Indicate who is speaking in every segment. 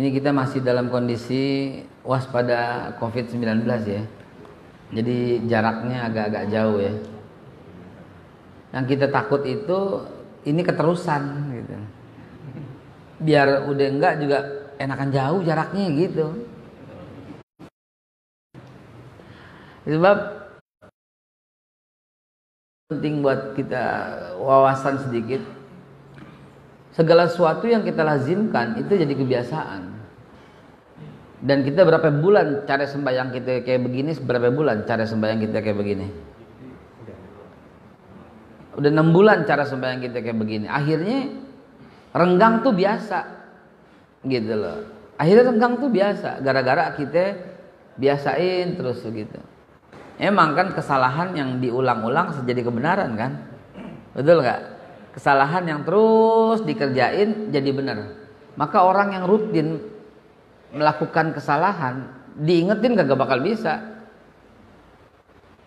Speaker 1: Ini kita masih dalam kondisi waspada COVID-19 ya. Jadi jaraknya agak-agak jauh ya. Yang kita takut itu ini keterusan gitu. Biar udah enggak juga enakan jauh jaraknya gitu. Sebab penting buat kita wawasan sedikit. Segala sesuatu yang kita lazimkan itu jadi kebiasaan. Dan kita berapa bulan cara sembahyang kita kayak begini, berapa bulan cara sembahyang kita kayak begini. Udah 6 bulan cara sembahyang kita kayak begini. Akhirnya renggang tuh biasa. Gitu loh. Akhirnya renggang tuh biasa gara-gara kita biasain terus gitu. Emang kan kesalahan yang diulang-ulang jadi kebenaran kan? Betul nggak? Kesalahan yang terus dikerjain jadi benar. Maka orang yang rutin melakukan kesalahan diingetin kagak bakal bisa.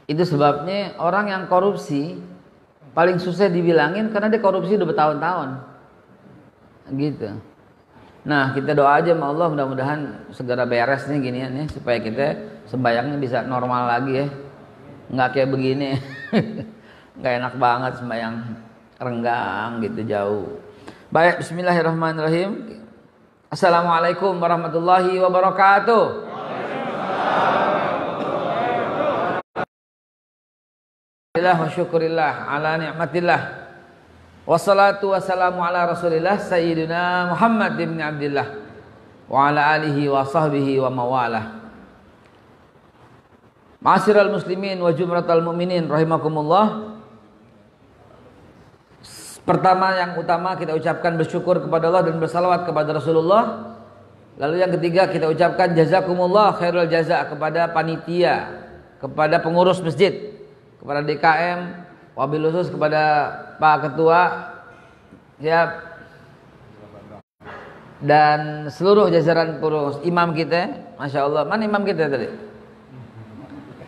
Speaker 1: Itu sebabnya orang yang korupsi paling susah dibilangin karena dia korupsi udah bertahun-tahun. Gitu. Nah, kita doa aja sama Allah mudah-mudahan segera beres nih ginian ya supaya kita sembayangnya bisa normal lagi ya. Nggak kayak begini. Nggak enak banget sembayang renggang gitu jauh. Baik, bismillahirrahmanirrahim. Assalamualaikum warahmatullahi wabarakatuh. Alhamdulillah wa syukurillah ala ni'matillah. Wassalatu wassalamu ala rasulillah sayyidina Muhammad ibn Abdillah wa ala alihi wa sahbihi wa mawalah. Ma'asyiral muslimin wa jumratal mu'minin rahimakumullah. Pertama yang utama kita ucapkan bersyukur kepada Allah dan bersalawat kepada Rasulullah. Lalu yang ketiga kita ucapkan jazakumullah khairul jaza kepada panitia, kepada pengurus masjid, kepada DKM, wabil khusus kepada Pak Ketua ya, dan seluruh jajaran pengurus, imam kita, masya Allah. Mana imam kita tadi?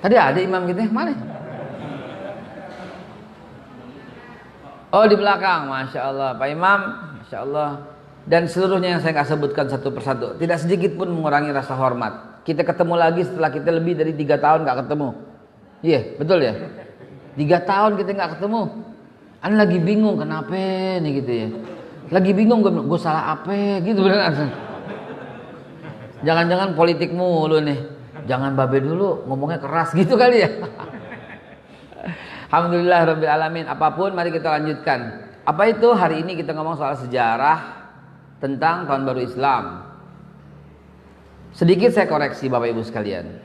Speaker 1: Tadi ada imam kita, mana? Oh di belakang, masya Allah, Pak Imam, masya Allah, dan seluruhnya yang saya nggak sebutkan satu persatu, tidak sedikit pun mengurangi rasa hormat. Kita ketemu lagi setelah kita lebih dari 3 tahun nggak ketemu, iya betul ya, 3 tahun kita nggak ketemu. Anda lagi bingung kenapa nih gitu ya, lagi bingung gue salah apa gitu beneran. Jangan-jangan politik mulu nih, jangan babe dulu ngomongnya keras gitu kali ya. Alhamdulillah rabbil alamin. Apapun mari kita lanjutkan. Apa itu? Hari ini kita ngomong soal sejarah tentang tahun baru Islam. Sedikit saya koreksi Bapak Ibu sekalian.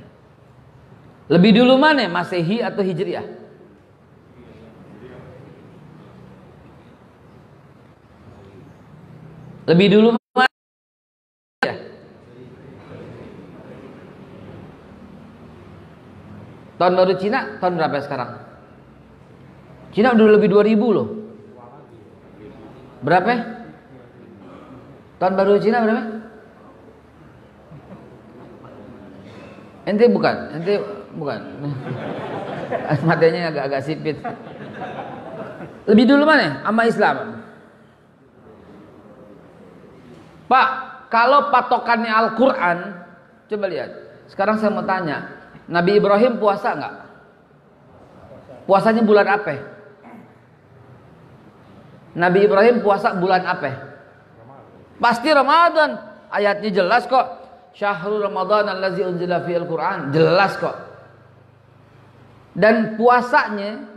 Speaker 1: Lebih dulu mana, Masehi atau Hijriah? Lebih dulu mana? Tahun baru Cina tahun berapa sekarang? Cina udah lebih 2000 loh. Berapa? Tahun baru Cina berapa? Ente bukan. Matanya agak sipit. Lebih dulu mana? Sama Islam. Pak, kalau patokannya Al-Quran, coba lihat. Sekarang saya mau tanya, Nabi Ibrahim puasa nggak? Puasanya bulan apa? Nabi Ibrahim puasa bulan apa? Pasti Ramadan. Ayatnya jelas kok. Syahrul Ramadan allazi unzila fihil Qur'an. Jelas kok. Dan puasanya,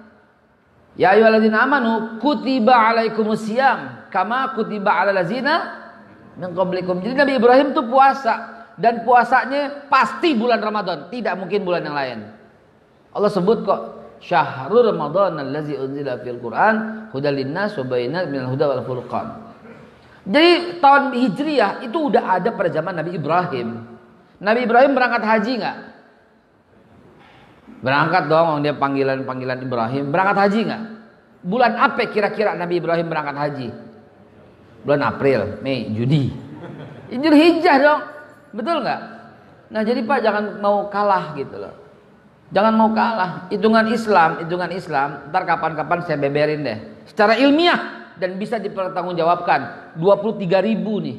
Speaker 1: ya ayyuhalladzina amanu kutiba alaikumusiyam kama kutiba alal ladzina min qablikum. Jadi Nabi Ibrahim tuh puasa, dan puasanya pasti bulan Ramadan, tidak mungkin bulan yang lain. Allah sebut kok, Syahrul Ramadan allazi unzila fil Qur'an hudal linnas wa bayyinat minal huda wal furqan. Jadi tahun Hijriah itu udah ada pada zaman Nabi Ibrahim. Nabi Ibrahim berangkat haji nggak? Berangkat dong, dia panggilan Ibrahim. Berangkat haji nggak? Bulan apa kira-kira Nabi Ibrahim berangkat haji? Bulan April, Mei, Juni. Idul Hijjah dong, betul nggak? Nah jadi Pak jangan mau kalah gitu loh. Jangan mau kalah. Hitungan Islam, ntar kapan-kapan saya beberin deh. Secara ilmiah dan bisa dipertanggungjawabkan. 23.000 nih.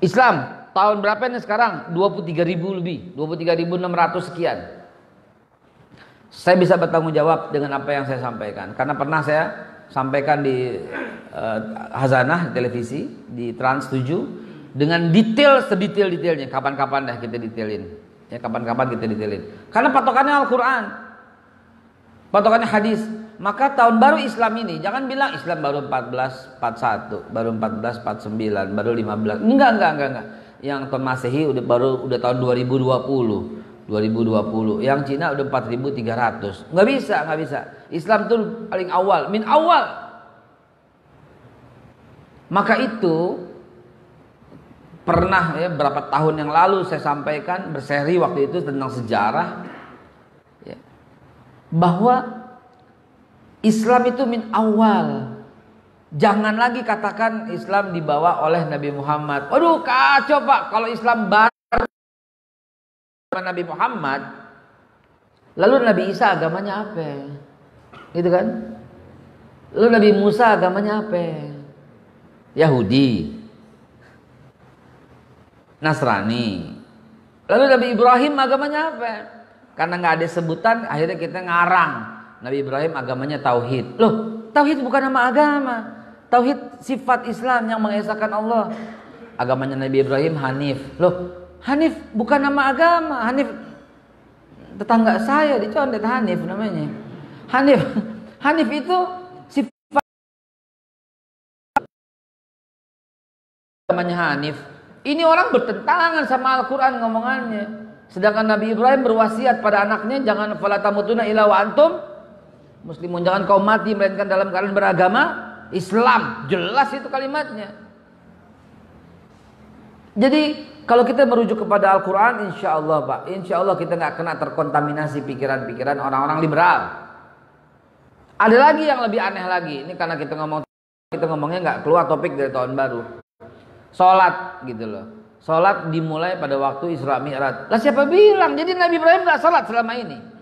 Speaker 1: Islam tahun berapa ini sekarang? 23.000 lebih, 23.600 sekian. Saya bisa bertanggung jawab dengan apa yang saya sampaikan karena pernah saya sampaikan di Hazanah televisi di Trans 7 dengan detail sedetail-detailnya. Kapan-kapan dah kita detailin. Ya, kapan-kapan kita detailin. Karena patokannya Al-Qur'an. Patokannya hadis. Maka tahun baru Islam ini jangan bilang Islam baru 1441, baru 1449, baru 15. Enggak. Yang tahun Masehi udah tahun 2020. Yang Cina udah 4.300. Nggak bisa. Islam tuh paling awal, min awal. Maka itu pernah ya berapa tahun yang lalu saya sampaikan berseri waktu itu tentang sejarah ya, bahwa Islam itu min awal. Jangan lagi katakan Islam dibawa oleh Nabi Muhammad. Waduh kacau Pak, kalau Islam baru Nabi Muhammad, lalu Nabi Isa agamanya apa? Gitu kan? Lalu Nabi Musa agamanya apa? Yahudi, Nasrani. Lalu Nabi Ibrahim agamanya apa? Karena nggak ada sebutan, akhirnya kita ngarang. Nabi Ibrahim agamanya tauhid. Loh, tauhid bukan nama agama. Tauhid sifat Islam yang mengesahkan Allah. Agamanya Nabi Ibrahim Hanif. Loh, Hanif bukan nama agama. Hanif tetangga saya di Condet, Hanif namanya. Hanif itu sifat namanya Hanif. Ini orang bertentangan sama Al-Quran ngomongannya. Sedangkan Nabi Ibrahim berwasiat pada anaknya, jangan fala tamutuna illa wa antum muslimun, jangan kau mati melainkan dalam keadaan beragama Islam. Jelas itu kalimatnya. Jadi kalau kita merujuk kepada Al-Quran, insya Allah Pak, insya Allah kita nggak kena terkontaminasi pikiran-pikiran orang-orang liberal. Ada lagi yang lebih aneh lagi. Ini karena kita ngomongnya nggak keluar topik dari tahun baru. Sholat gitu loh. Sholat dimulai pada waktu Isra Mi'raj. Lah siapa bilang? Jadi Nabi Ibrahim nggak sholat selama ini.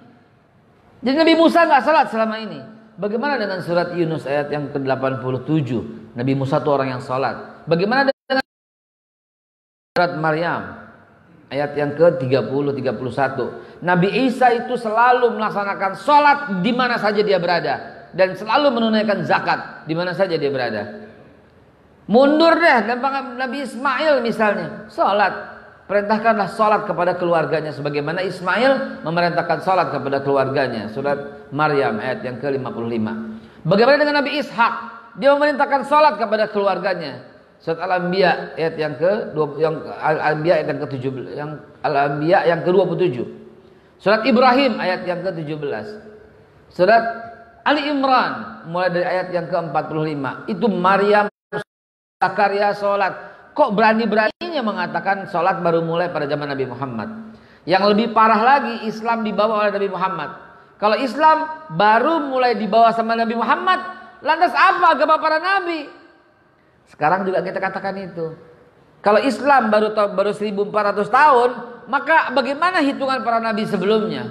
Speaker 1: Jadi Nabi Musa nggak sholat selama ini. Bagaimana dengan surat Yunus ayat yang ke-87? Nabi Musa itu orang yang sholat. Bagaimana dengan surat Maryam ayat yang ke-30-31? Nabi Isa itu selalu melaksanakan sholat di mana saja dia berada dan selalu menunaikan zakat di mana saja dia berada. Mundur deh, Nabi Ismail misalnya sholat. Perintahkanlah sholat kepada keluarganya sebagaimana Ismail memerintahkan sholat kepada keluarganya. Surat Maryam ayat yang ke-55. Bagaimana dengan Nabi Ishak? Dia memerintahkan sholat kepada keluarganya. Surat Al-Anbiya ayat yang ke-27. Surat Ibrahim ayat yang ke-17. Surat Ali Imran mulai dari ayat yang ke-45. Itu Maryam, Zakaria sholat. Kok berani-beraninya mengatakan sholat baru mulai pada zaman Nabi Muhammad? Yang lebih parah lagi, Islam dibawa oleh Nabi Muhammad. Kalau Islam baru mulai dibawa sama Nabi Muhammad, lantas apa agama para nabi? Sekarang juga kita katakan itu. Kalau Islam baru 1400 tahun, maka bagaimana hitungan para nabi sebelumnya?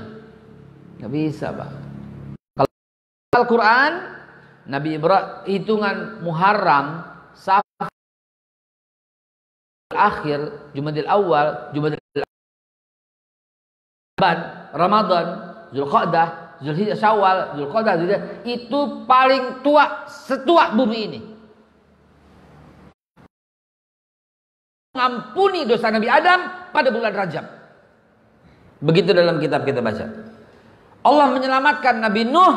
Speaker 1: Gak bisa Pak. Kalau Al-Quran, Nabi Ibrahim hitungan Muharram, Safar, akhir, Jumadil Awal, Jumadil Ramadan, Zulqa'dah, Zulhijjah, Syawal, Zulqa'dah, Zulhijjah, itu paling tua setua bumi ini. Mengampuni dosa Nabi Adam pada bulan Rajab. Begitu dalam kitab kita baca. Allah menyelamatkan Nabi Nuh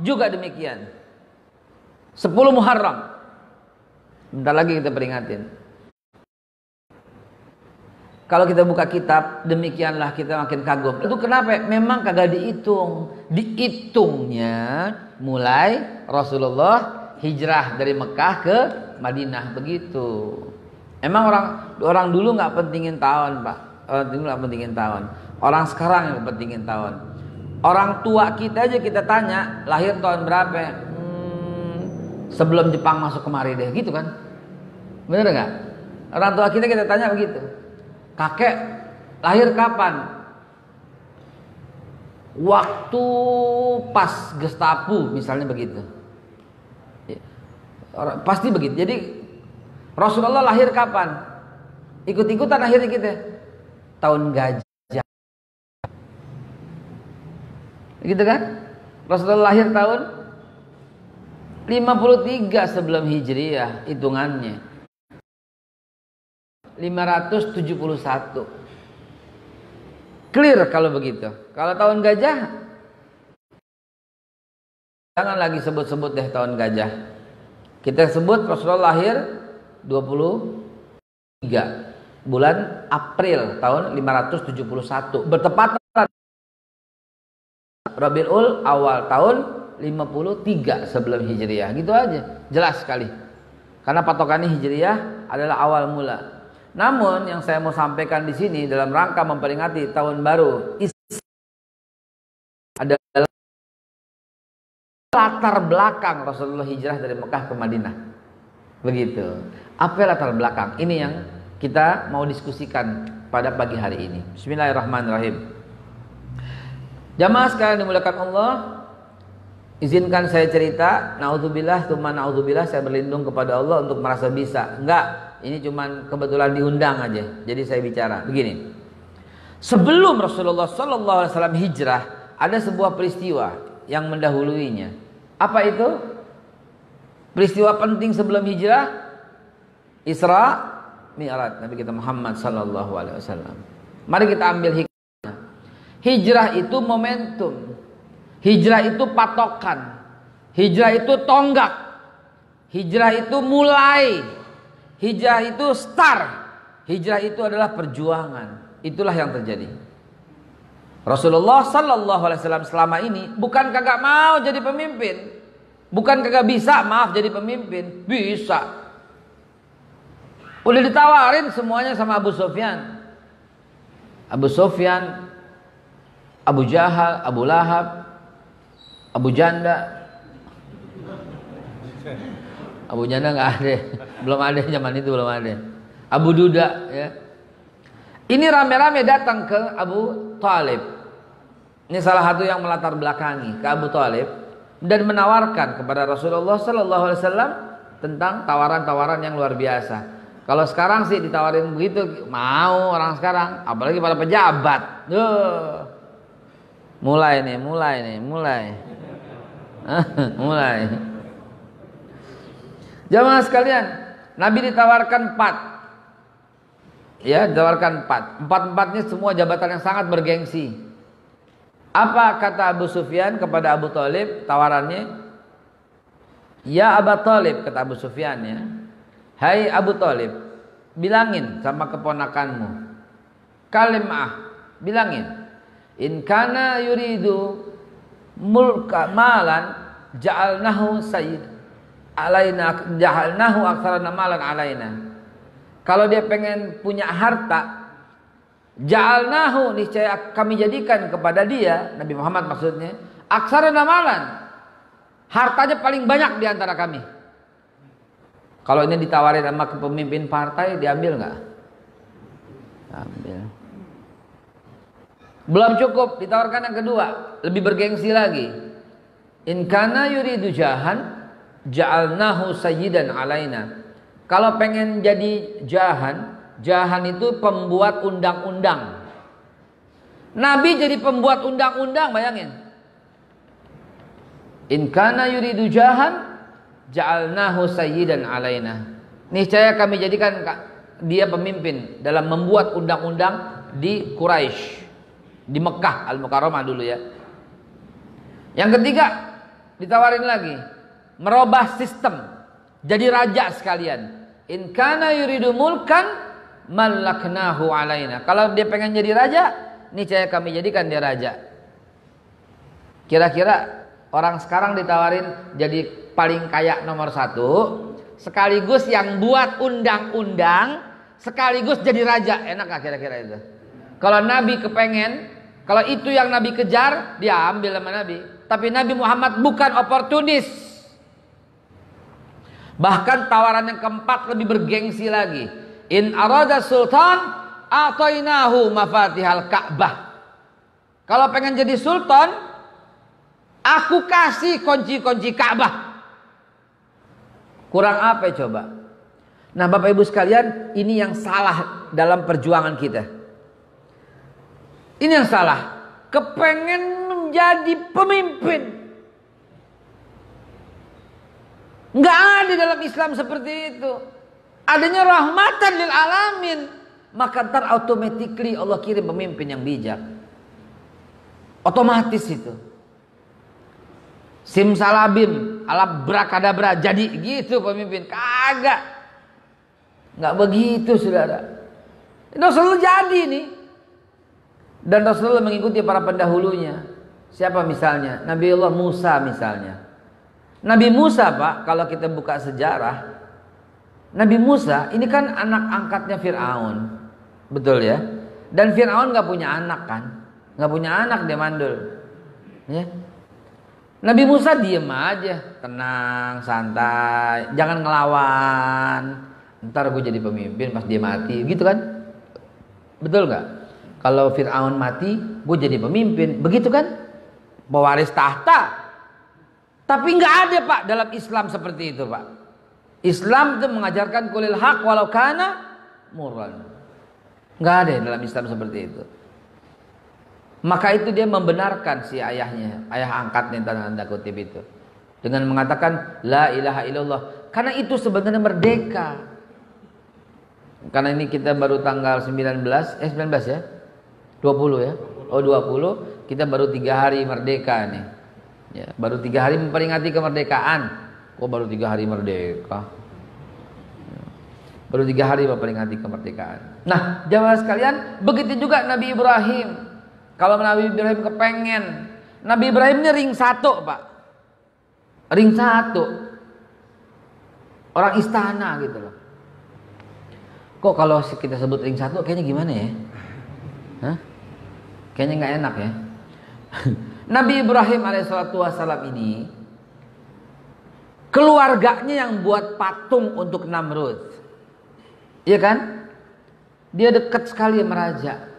Speaker 1: juga demikian. 10 Muharram. Bentar lagi kita peringatin. Kalau kita buka kitab, demikianlah kita makin kagum. Itu kenapa? Memang kagak dihitung. Dihitungnya mulai Rasulullah hijrah dari Mekah ke Madinah, begitu. Emang orang dulu nggak pentingin tahun Pak. Orang dulu nggak pentingin tahun. Orang sekarang yang pentingin tahun. Orang tua kita aja kita tanya lahir tahun berapa? Sebelum Jepang masuk kemari deh, gitu kan? Bener nggak? Orang tua kita tanya begitu. Kakek lahir kapan? Waktu pas Gestapo misalnya begitu. Pasti begitu. Jadi Rasulullah lahir kapan? Ikut-ikutan akhirnya kita. Tahun gajah. Gitu kan? Rasulullah lahir tahun 53 sebelum Hijriah hitungannya. 571. Clear kalau begitu. Kalau tahun gajah, jangan lagi sebut-sebut deh tahun gajah. Kita sebut Rasulullah lahir 23 bulan April tahun 571. Bertepatan Rabiul Awal tahun 53 sebelum Hijriah. Gitu aja. Jelas sekali. Karena patokannya Hijriah adalah awal mula. Namun yang saya mau sampaikan di sini dalam rangka memperingati tahun baru adalah latar belakang Rasulullah hijrah dari Mekah ke Madinah. Begitu. Apa latar belakang? Ini yang kita mau diskusikan pada pagi hari ini. Bismillahirrahmanirrahim. Jamaah sekalian dimuliakan Allah, izinkan saya cerita. Naudzubillah, tsumma naudzubillah, saya berlindung kepada Allah untuk merasa bisa. Enggak. Ini cuman kebetulan diundang aja. Jadi saya bicara begini. Sebelum Rasulullah sallallahu alaihi wasallam hijrah, ada sebuah peristiwa yang mendahuluinya. Apa itu? Peristiwa penting sebelum hijrah, Isra Mi'raj Nabi kita Muhammad sallallahu alaihi wasallam. Mari kita ambil hikmah. Hijrah itu momentum. Hijrah itu patokan. Hijrah itu tonggak. Hijrah itu mulai. Hijrah itu start. Hijrah itu adalah perjuangan. Itulah yang terjadi. Rasulullah sallallahu alaihi wasallam selama ini bukan kagak mau jadi pemimpin. Bukan kagak bisa, maaf, jadi pemimpin. Bisa. Udah ditawarin semuanya sama Abu Sufyan. Abu Sufyan, Abu Jahal, Abu Lahab, Abu Janda. Abu Janda nggak ada, belum ada zaman itu, belum ada. Abu Duda, ya. Ini rame-rame datang ke Abu Thalib. Ini salah satu yang melatar belakangi ke Abu Thalib dan menawarkan kepada Rasulullah Sallallahu Alaihi Wasallam tentang tawaran-tawaran yang luar biasa. Kalau sekarang sih ditawarin begitu, mau orang sekarang, apalagi para pejabat. Mulai. Mulai. Jamaah sekalian, Nabi ditawarkan 4. Ya, ditawarkan 4. Empat-empatnya semua jabatan yang sangat bergengsi. Apa kata Abu Sufyan kepada Abu Thalib tawarannya? Ya Abu Thalib, kata Abu Sufyan, ya. Hai Abu Thalib, bilangin sama keponakanmu. Kalimah, bilangin. In kana yuridu mulka malan ja'alnahu sayyid alaina jahalnahu aktsarana malan alaina. Kalau dia pengen punya harta, ja'alnahu, niscaya kami jadikan kepada dia, Nabi Muhammad maksudnya, aktsarana malan, hartanya paling banyak di antara kami. Kalau ini ditawarin sama kepemimpin partai, diambil nggak? Ambil. Belum cukup, ditawarkan yang kedua, lebih bergengsi lagi. In kana yuridu jahan ja'alnahu sayyidan alaina. Kalau pengen jadi jahan itu pembuat undang-undang. Nabi jadi pembuat undang-undang, bayangin. In kana yuridu jahan ja'alnahu sayyidan alaina. Niscaya kami jadikan dia pemimpin dalam membuat undang-undang di Quraisy, di Mekah Al-Mukarramah dulu, ya. Yang ketiga ditawarin lagi, merubah sistem, jadi raja sekalian. In kana yuridu mulkan malaknahu alaina. Kalau dia pengen jadi raja, niscaya kami jadikan dia raja. Kira-kira orang sekarang ditawarin jadi paling kaya nomor 1, sekaligus yang buat undang-undang, sekaligus jadi raja, enak gak kira-kira itu? Kalau Nabi kepengen, kalau itu yang Nabi kejar, dia ambil sama Nabi. Tapi Nabi Muhammad bukan oportunis. Bahkan tawaran yang keempat lebih bergengsi lagi. In arada sultan atainahu mafatihal Ka'bah. Kalau pengen jadi sultan, aku kasih kunci-kunci Ka'bah. Kurang apa coba? Nah Bapak Ibu sekalian, ini yang salah dalam perjuangan kita. Ini yang salah. Kepengen menjadi pemimpin. Nggak ada dalam Islam seperti itu. Adanya rahmatan lil alamin. Maka ntar automatically Allah kirim pemimpin yang bijak. Otomatis itu. Simsalabim, alabrakadabra, jadi gitu pemimpin. Kagak. Nggak begitu, saudara. Rasulullah jadi nih. Dan Rasulullah mengikuti para pendahulunya. Siapa misalnya? Nabi Allah Musa misalnya. Nabi Musa, Pak, kalau kita buka sejarah, Nabi Musa ini kan anak angkatnya Fir'aun. Betul ya? Dan Fir'aun nggak punya anak kan? Nggak punya anak, dia mandul. Ya. Nabi Musa diem aja, tenang, santai, jangan ngelawan. Ntar gue jadi pemimpin pas dia mati, gitu kan? Betul nggak? Kalau Fir'aun mati, gue jadi pemimpin, begitu kan? Pewaris tahta. Tapi nggak ada, Pak, dalam Islam seperti itu, Pak. Islam itu mengajarkan kulil haq walau kana murran. Nggak ada dalam Islam seperti itu. Maka itu dia membenarkan si ayahnya, ayah angkatnya tanda kutip itu, dengan mengatakan la ilaha illallah. Karena itu sebenarnya merdeka. Karena ini kita baru tanggal 19 ya, 20 ya, oh 20, kita baru 3 hari merdeka nih. Ya, baru 3 hari memperingati kemerdekaan. Oh baru 3 hari merdeka. Baru 3 hari memperingati kemerdekaan. Nah, jamaah sekalian, begitu juga Nabi Ibrahim. Kalau Nabi Ibrahim kepengen, Nabi Ibrahim ini ring 1, Pak. Ring 1. Orang istana gitu loh. Kok kalau kita sebut ring 1 kayaknya gimana ya? Hah? Kayaknya nggak enak ya. Nabi Ibrahim alaihissalam ini keluarganya yang buat patung untuk Namrud. Iya kan? Dia dekat sekali sama raja.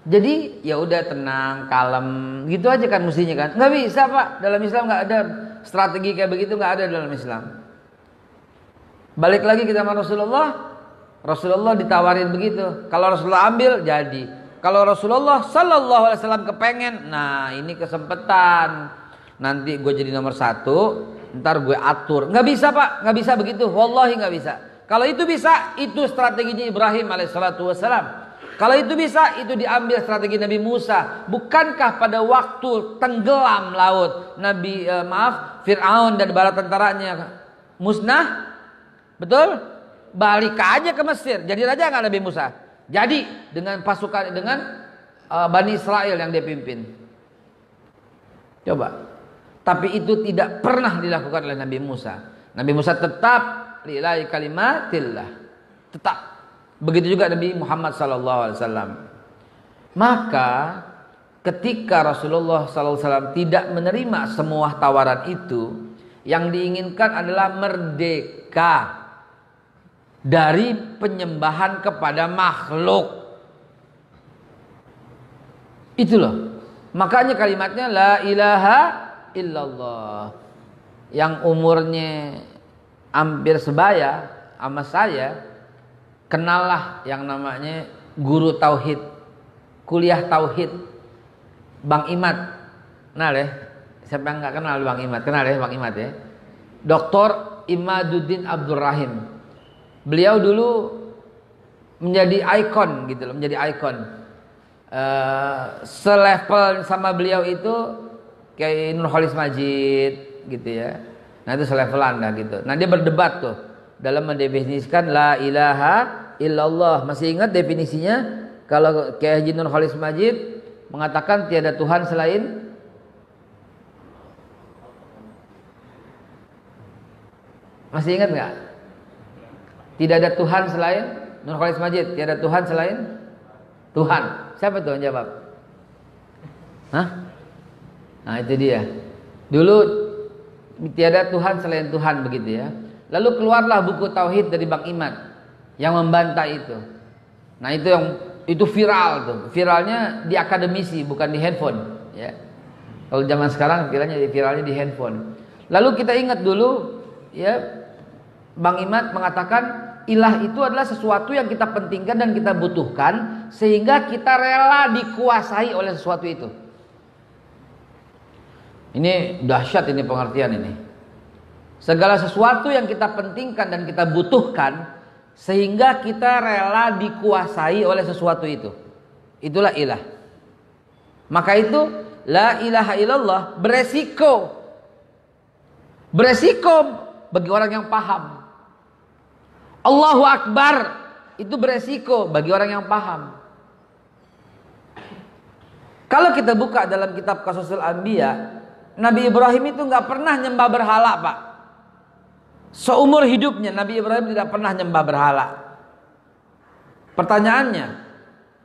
Speaker 1: Jadi ya udah tenang, kalem, gitu aja kan mestinya kan? Nggak bisa, Pak. Dalam Islam nggak ada strategi kayak begitu, nggak ada dalam Islam. Balik lagi kita sama Rasulullah. Rasulullah ditawarin begitu. Kalau Rasulullah ambil jadi. Kalau Rasulullah Sallallahu Alaihi Wasallam kepengen, nah ini kesempatan. Nanti gue jadi nomor 1, ntar gue atur. Nggak bisa, Pak. Nggak bisa begitu. Wallahi nggak bisa. Kalau itu bisa, itu strateginya Ibrahim alaihissalam. Kalau itu bisa, itu diambil strategi Nabi Musa. Bukankah pada waktu tenggelam laut, Fir'aun dan bala tentaranya musnah? Betul? Balik aja ke Mesir. Jadi raja nggak Nabi Musa? Jadi dengan pasukan, dengan Bani Israel yang dia pimpin. Coba. Tapi itu tidak pernah dilakukan oleh Nabi Musa. Nabi Musa tetap lillahi kalimatillah. Tetap. Begitu juga Nabi Muhammad SAW. Maka ketika Rasulullah SAW tidak menerima semua tawaran itu, yang diinginkan adalah merdeka dari penyembahan kepada makhluk. Itu loh. Makanya kalimatnya la ilaha illallah. Yang umurnya hampir sebaya sama saya, kenallah yang namanya guru tauhid, kuliah tauhid, Bang Imad. Kenal ya? Siapa yang nggak kenal Bang Imad? Kenal ya Bang Imad ya? Dr. Imaduddin Abdul Rahim. Beliau dulu menjadi ikon gitu loh, menjadi ikon. Selevel sama beliau itu kayak Nurholis Majid gitu ya. Nah itu selevelan lah gitu. Nah dia berdebat tuh dalam mendefinisikan la ilaha illallah. Masih ingat definisinya? Kalau Kiai Haji Nurholis Majid mengatakan tiada Tuhan selain masih ingat nggak? Tidak ada Tuhan selain Nurholis Majid. Tiada Tuhan selain Tuhan. Siapa tuh yang jawab? Hah? Nah itu dia. Dulu tiada Tuhan selain Tuhan begitu ya. Lalu keluarlah buku tauhid dari Bang Imad yang membantah itu. Nah itu viral tuh. Viralnya di akademisi bukan di handphone ya. Kalau zaman sekarang viralnya di handphone. Lalu kita ingat dulu ya, Bang Imad mengatakan ilah itu adalah sesuatu yang kita pentingkan dan kita butuhkan sehingga kita rela dikuasai oleh sesuatu itu. Ini dahsyat ini pengertian ini. Segala sesuatu yang kita pentingkan dan kita butuhkan sehingga kita rela dikuasai oleh sesuatu itu. Itulah ilah. Maka itu la ilaha illallah beresiko. Beresiko bagi orang yang paham. Allahu Akbar itu beresiko bagi orang yang paham. Kalau kita buka dalam kitab Qashasul Anbiya, Nabi Ibrahim itu nggak pernah nyembah berhala, Pak. Seumur hidupnya Nabi Ibrahim tidak pernah nyembah berhala. Pertanyaannya,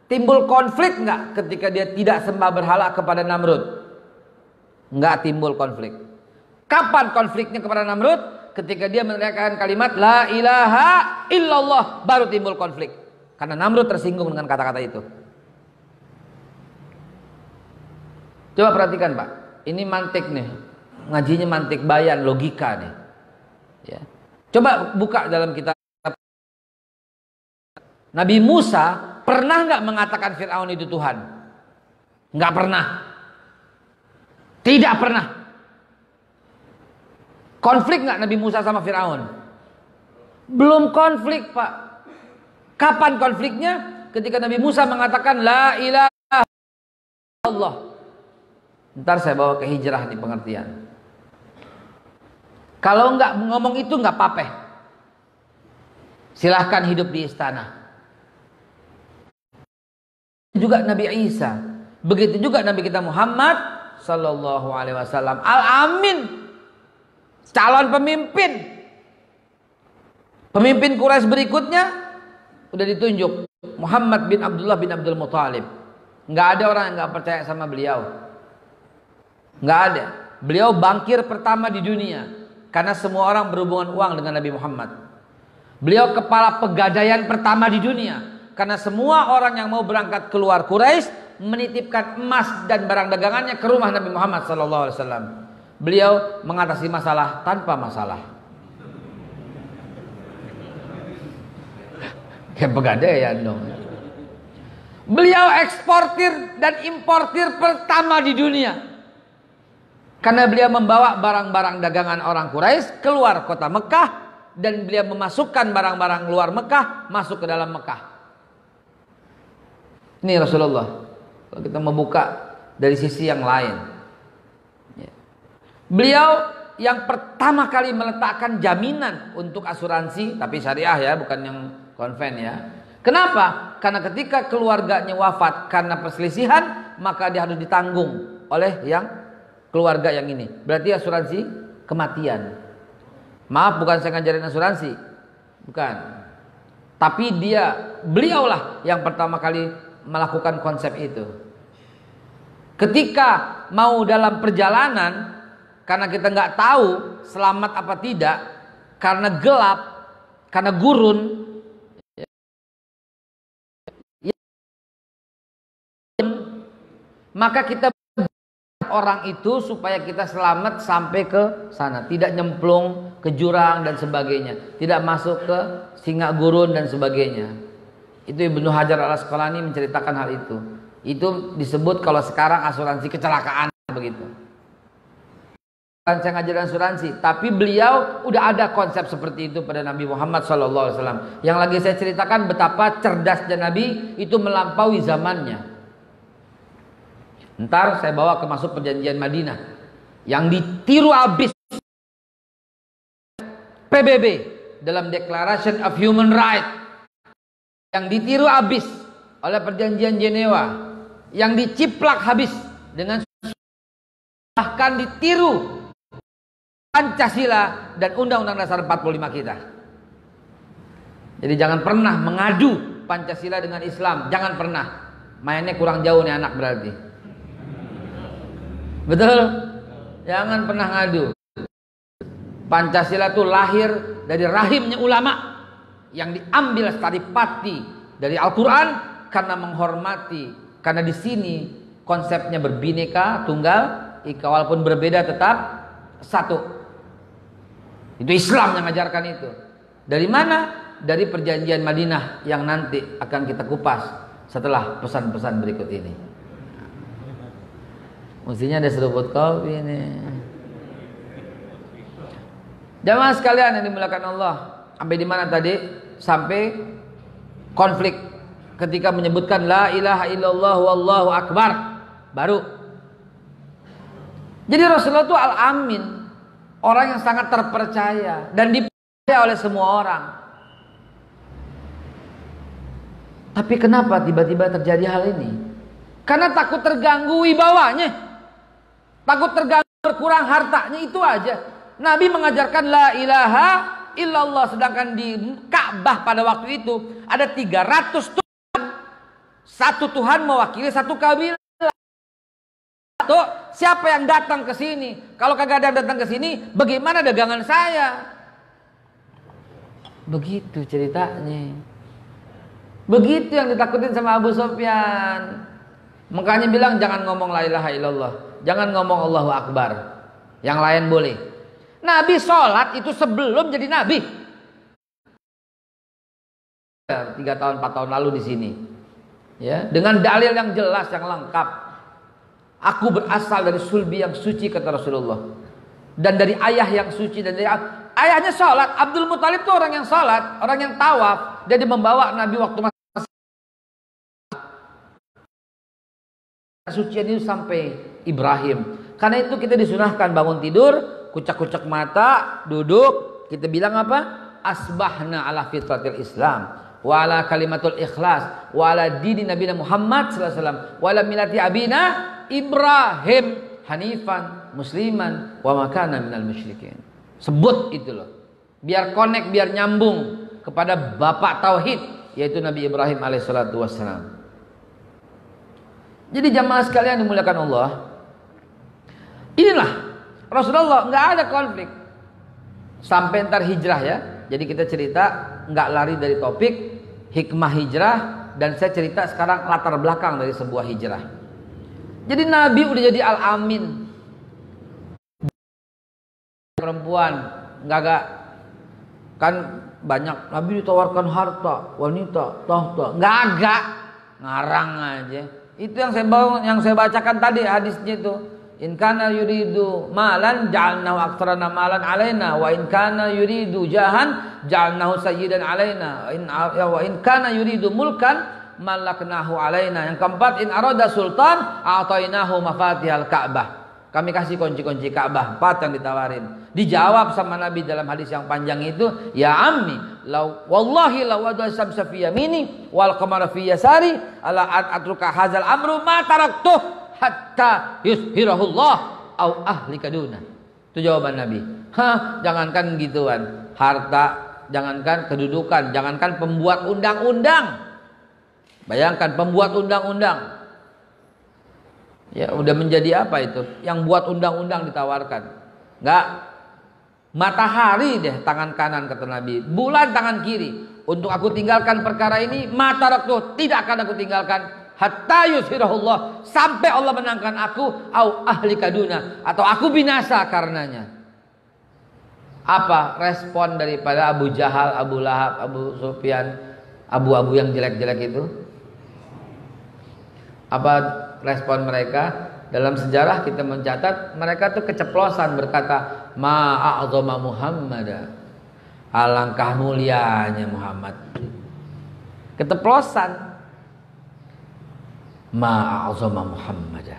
Speaker 1: timbul konflik nggak ketika dia tidak sembah berhala kepada Namrud? Nggak timbul konflik. Kapan konfliknya kepada Namrud? Ketika dia meneriakkan kalimat la ilaha illallah, baru timbul konflik. Karena Namrud tersinggung dengan kata-kata itu. Coba perhatikan, Pak. Ini mantik nih. Ngajinya mantik bayan, logika nih. Ya. Coba buka dalam kitab. Nabi Musa pernah nggak mengatakan Fir'aun itu Tuhan? Nggak pernah. Tidak pernah. Konflik nggak Nabi Musa sama Fir'aun? Belum konflik, Pak. Kapan konfliknya? Ketika Nabi Musa mengatakan la ilaha illallah. Ntar saya bawa ke hijrah nih pengertian. Kalau nggak ngomong itu nggak apa-apa. Silahkan hidup di istana. Juga Nabi Isa, begitu juga Nabi kita Muhammad Sallallahu Alaihi Wasallam, Al-Amin, calon pemimpin. Pemimpin Quraisy berikutnya udah ditunjuk, Muhammad bin Abdullah bin Abdul Muthalib. Nggak ada orang yang nggak percaya sama beliau. Nggak ada. Beliau bangkir pertama di dunia. Karena semua orang berhubungan uang dengan Nabi Muhammad. Beliau kepala pegadaian pertama di dunia. Karena semua orang yang mau berangkat keluar Quraisy menitipkan emas dan barang dagangannya ke rumah Nabi Muhammad SAW. Beliau mengatasi masalah tanpa masalah. Kayak pegadaian dong. Beliau eksportir dan importir pertama di dunia. Karena beliau membawa barang-barang dagangan orang Quraisy keluar kota Mekah dan beliau memasukkan barang-barang luar Mekah masuk ke dalam Mekah. Ini Rasulullah. Kalau kita membuka dari sisi yang lain, beliau yang pertama kali meletakkan jaminan untuk asuransi, tapi syariah ya, bukan yang konven ya. Kenapa? Karena ketika keluarganya wafat karena perselisihan, maka dia harus ditanggung oleh yang keluarga yang ini. Berarti asuransi kematian. Maaf, bukan saya ngajarin asuransi, bukan. Tapi beliaulah yang pertama kali melakukan konsep itu. Ketika mau dalam perjalanan, karena kita nggak tahu selamat apa tidak, karena gelap, karena gurun, maka kita orang itu supaya kita selamat sampai ke sana, tidak nyemplung ke jurang dan sebagainya, tidak masuk ke singa gurun dan sebagainya. Itu Ibnu Hajar Al-Asqalani menceritakan hal itu. Itu disebut kalau sekarang asuransi kecelakaan begitu. Bukan saya ngajarin asuransi, tapi beliau udah ada konsep seperti itu pada Nabi Muhammad SAW. Yang lagi saya ceritakan betapa cerdasnya Nabi itu melampaui zamannya. Ntar saya bawa ke masuk perjanjian Madinah yang ditiru habis PBB dalam Declaration of Human Rights, yang ditiru habis oleh perjanjian Jenewa, yang diciplak habis dengan bahkan ditiru Pancasila dan Undang-Undang Dasar 45 kita. Jadi jangan pernah mengadu Pancasila dengan Islam, jangan pernah. Mainnya kurang jauh nih anak berarti. Betul? Jangan pernah ngadu. Pancasila itu lahir dari rahimnya ulama yang diambil saripati dari Al-Quran karena menghormati. Karena di sini konsepnya berbineka tunggal ika, walaupun berbeda tetap satu. Itu Islam yang mengajarkan itu. Dari mana? dari perjanjian Madinah yang nanti akan kita kupas setelah pesan-pesan berikut ini. Mestinya ada seruput kopi nih. Jamaah sekalian yang dimuliakan Allah, sampai di mana tadi? Sampai konflik ketika menyebutkan la ilaha illallah wallahu akbar baru. Jadi Rasulullah itu al-amin, orang yang sangat terpercaya dan dipercaya oleh semua orang. Tapi kenapa tiba-tiba terjadi hal ini? Karena takut terganggu wibawanya, takut terganggu berkurang hartanya, itu aja. Nabi mengajarkan la ilaha illallah, sedangkan di Ka'bah pada waktu itu ada 300 Tuhan. Satu Tuhan mewakili satu kabilah. Tuh, siapa yang datang ke sini? Kalau kagak ada yang datang ke sini, bagaimana dagangan saya? Begitu ceritanya. Begitu yang ditakutin sama Abu Sufyan. Makanya bilang jangan ngomong la ilaha illallah, jangan ngomong Allahu Akbar. Yang lain boleh. Nabi sholat itu sebelum jadi Nabi. 3 tahun 4 tahun lalu di sini, ya, dengan dalil yang jelas yang lengkap. Aku berasal dari sulbi yang suci kata Rasulullah, dan dari ayah yang suci, dan dari ayahnya sholat. Abdul Muthalib itu orang yang sholat, orang yang tawaf. Jadi membawa Nabi waktu masih suci itu sampai Ibrahim. Karena itu kita disunahkan bangun tidur, kucak-kucak mata, duduk, kita bilang apa? Asbahna ala fitratil Islam wa ala kalimatul ikhlas wa ala dini Nabi Muhammad sallallahu alaihi wasallam wa ala milati abina Ibrahim hanifan musliman wa makana minal musyrikin. Sebut itu loh, biar connect, biar nyambung kepada bapak tauhid, yaitu Nabi Ibrahim alaihissalatu wassalam. Jadi jamaah sekalian dimuliakan Allah, inilah Rasulullah, nggak ada konflik sampai ntar hijrah ya. Jadi kita cerita nggak lari dari topik hikmah hijrah, dan saya cerita sekarang latar belakang dari sebuah hijrah. Jadi Nabi udah jadi al-amin. Perempuan nggak kan banyak Nabi ditawarkan harta, wanita, tahta, nggak agak ngarang aja. Itu yang saya bacakan tadi hadisnya itu. In kana yuridu malan ja'alnahu aktsarana malan alaina wa in kana yuridu jahan ja'alnahu sayyidan alaina wa in kana yuridu mulkan malaknahu alaina. Yang keempat, in arada sultan a'tainahu mafatihal Ka'bah. Kami kasih kunci-kunci Ka'bah. 4 yang ditawarin. Dijawab sama Nabi dalam hadis yang panjang itu, ya ammi, wallahi law wada samsa fi yamini wal qamara fi yasari ala atruka hadzal amru ma taraktuh hatta yushirahullah au ahlika duna. Itu jawaban Nabi. Jangankan gituan, harta, jangankan kedudukan, jangankan pembuat undang-undang. Bayangkan pembuat undang-undang, ya udah menjadi apa itu? Yang buat undang-undang ditawarkan, nggak, matahari deh tangan kanan kata Nabi, bulan tangan kiri. Untuk aku tinggalkan perkara ini, mata raktuh, tidak akan aku tinggalkan hatta yushirahullah, sampai Allah menangkan aku, au ahli kaduna, atau aku binasa karenanya. Apa respon daripada Abu Jahal, Abu Lahab, Abu Sufyan, abu-abu yang jelek-jelek itu? Apa respon mereka? Dalam sejarah kita mencatat mereka tuh keceplosan berkata, ma'a'zama Muhammad, alangkah mulianya Muhammad. Keceplosan, ma'a'zama Muhammad.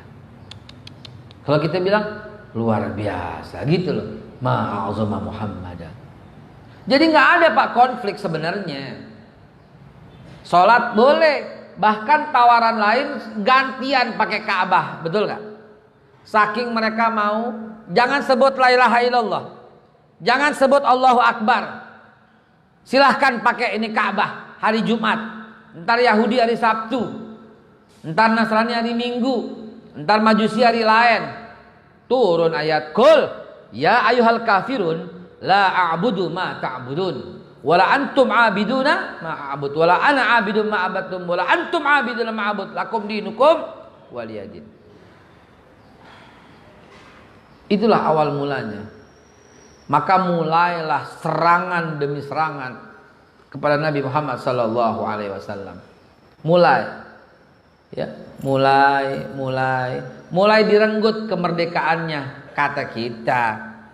Speaker 1: Kalau kita bilang luar biasa gitu loh, ma'a'zama Muhammad. Jadi nggak ada Pak konflik sebenarnya. Sholat boleh. Bahkan tawaran lain gantian pakai Ka'bah, betul gak? Saking mereka mau, jangan sebut la ilaha illallah, jangan sebut Allahu Akbar, silahkan pakai ini Ka'bah hari Jumat, ntar Yahudi hari Sabtu, ntar Nasrani hari Minggu, ntar Majusi hari lain. Turun ayat Qul ya ayyuhal kafirun la a'budu ma ta'budun wala antum abiduna ma'abud wala ana abidun ma'abatum wala antum abiduna ma'abud lakum dinukum waliyadin. Itulah awal mulanya. Maka mulailah serangan demi serangan kepada Nabi Muhammad sallallahu alaihi wasallam. Mulai ya, mulai direnggut kemerdekaannya. Kata kita,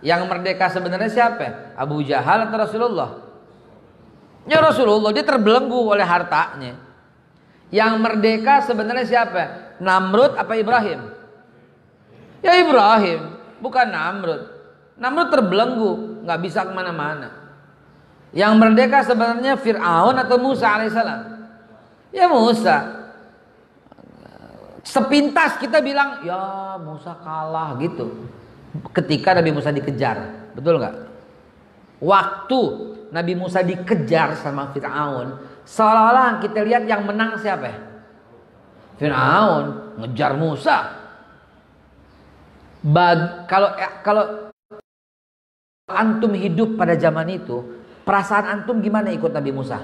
Speaker 1: yang merdeka sebenarnya siapa? Abu Jahal atau Rasulullah? Ya Rasulullah, dia terbelenggu oleh hartanya. Yang merdeka sebenarnya siapa? Namrud apa Ibrahim? Ya Ibrahim, bukan Namrud. Namrud terbelenggu, nggak bisa kemana-mana. Yang merdeka sebenarnya Fir'aun atau Musa alaihissalam? Ya Musa. Sepintas kita bilang, ya Musa kalah gitu. Ketika Nabi Musa dikejar, betul nggak? Waktu Nabi Musa dikejar sama Fir'aun, seolah-olah kita lihat yang menang siapa? Fir'aun ngejar Musa. Kalau antum hidup pada zaman itu, perasaan antum gimana ikut Nabi Musa?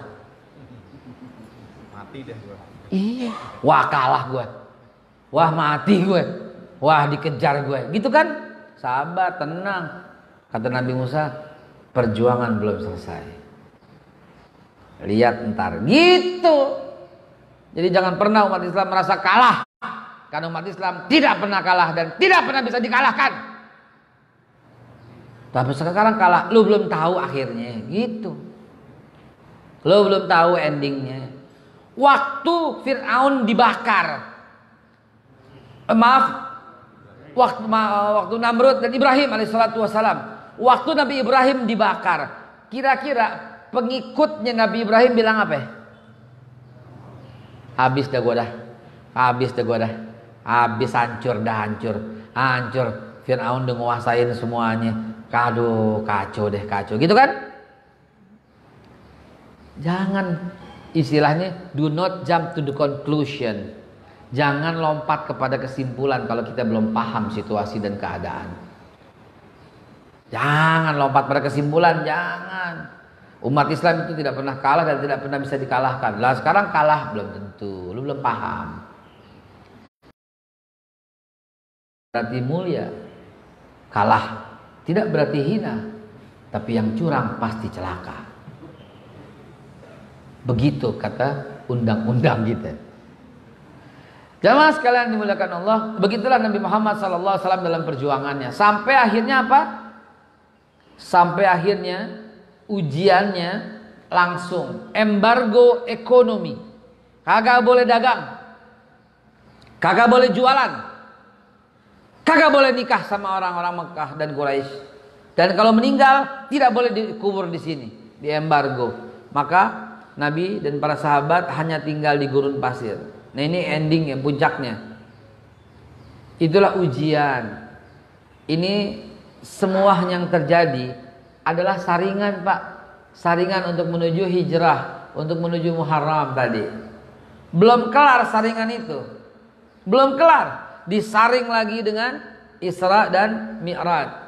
Speaker 1: Mati deh gue. Iya. Wah kalah gue. Wah mati gue. Wah dikejar gue. Gitu kan? Sabar, tenang. Kata Nabi Musa, perjuangan belum selesai. Lihat ntar. Gitu. Jadi jangan pernah umat Islam merasa kalah. Karena umat Islam tidak pernah kalah dan tidak pernah bisa dikalahkan. Tapi sekarang kalah, lu belum tahu akhirnya, gitu. Lu belum tahu endingnya. Waktu Fir'aun dibakar, waktu Namrud dan Ibrahim alaihissalatu wassalam, waktu Nabi Ibrahim dibakar, kira-kira pengikutnya Nabi Ibrahim bilang apa? Habis dah gua dah, habis dah gua dah, habis, hancur dah, hancur. Fir'aun udah nguasain semuanya. Aduh, kacau deh, kacau. Gitu kan? Jangan, istilahnya do not jump to the conclusion. Jangan lompat kepada kesimpulan kalau kita belum paham situasi dan keadaan. Jangan lompat pada kesimpulan, jangan. Umat Islam itu tidak pernah kalah dan tidak pernah bisa dikalahkan. Lah sekarang kalah belum tentu, lu belum paham. Berarti mulia. Kalah tidak berarti hina, tapi yang curang pasti celaka. Begitu kata undang-undang kita. Jamaah sekalian dimuliakan Allah, begitulah Nabi Muhammad SAW dalam perjuangannya. Sampai akhirnya apa? Sampai akhirnya ujiannya langsung embargo ekonomi. Kagak boleh dagang, kagak boleh jualan, kagak boleh nikah sama orang-orang Mekah dan Quraisy. Dan kalau meninggal tidak boleh dikubur di sini, di embargo. Maka Nabi dan para sahabat hanya tinggal di gurun pasir. Nah ini ending yang puncaknya. Itulah ujian. Ini semua yang terjadi adalah saringan, Pak. Saringan untuk menuju hijrah, untuk menuju Muharram tadi. Belum kelar saringan itu. Belum kelar. Disaring lagi dengan Isra dan Mi'raj.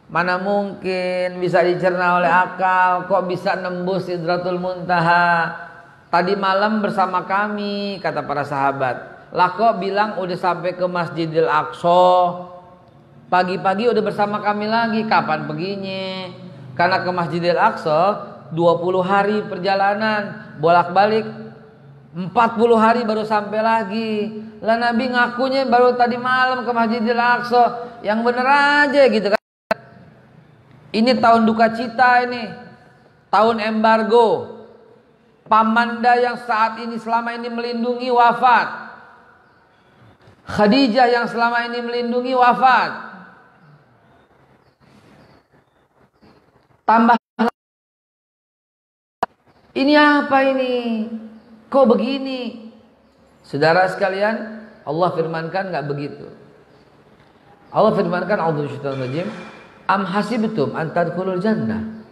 Speaker 1: Mana mungkin bisa dicerna oleh akal, kok bisa nembus Sidratul Muntaha. Tadi malam bersama kami, kata para sahabat. Lah kok bilang udah sampai ke Masjidil Aqsa. Pagi-pagi udah bersama kami lagi, kapan perginya? Karena ke Masjidil Aqsa 20 hari perjalanan, bolak-balik 40 hari baru sampai lagi. Lah Nabi ngakunya baru tadi malam ke Masjidil Aqsa. Yang bener aja gitu kan. Ini tahun duka cita ini. Tahun embargo. Pamanda yang saat ini selama ini melindungi wafat. Khadijah yang selama ini melindungi wafat. Tambah. Ini apa ini? Kok begini? Saudara sekalian, Allah firmankan nggak begitu. Allah firmankan, a'udzu bisyaitonir rajim, am hasibtum an tadkhulul jannah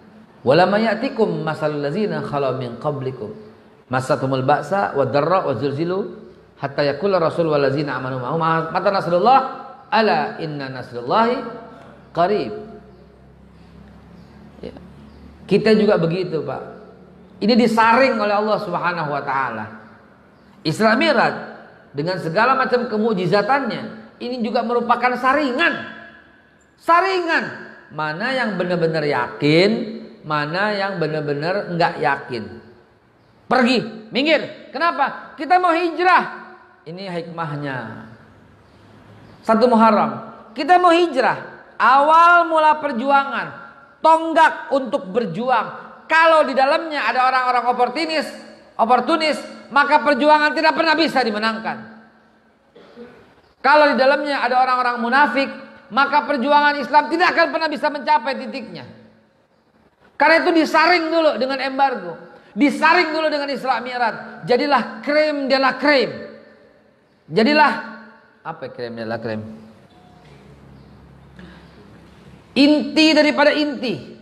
Speaker 1: walamma ya'tikum masalul ladzina khalau min qablikum masatumul ba'sa wad-dharra wa zulzilu hatta yaqula rasul wal ladzina amanu ma'hum mata nasrullah ala inna nasrullahi qarib. Ya. Kita juga begitu, Pak. Ini disaring oleh Allah Subhanahu wa taala. Isra Mi'raj dengan segala macam kemujizatannya ini juga merupakan saringan. Saringan mana yang benar-benar yakin, mana yang benar-benar enggak yakin. Pergi, minggir. Kenapa? Kita mau hijrah. Ini hikmahnya. 1 Muharram. Kita mau hijrah. Awal mula perjuangan. Tonggak untuk berjuang. Kalau di dalamnya ada orang-orang oportunis, maka perjuangan tidak pernah bisa dimenangkan. Kalau di dalamnya ada orang-orang munafik, maka perjuangan Islam tidak akan pernah bisa mencapai titiknya. Karena itu disaring dulu dengan embargo, disaring dulu dengan Isra Mi'raj. Jadilah krem de la krem. Jadilah apa krem de la krem? Inti daripada inti.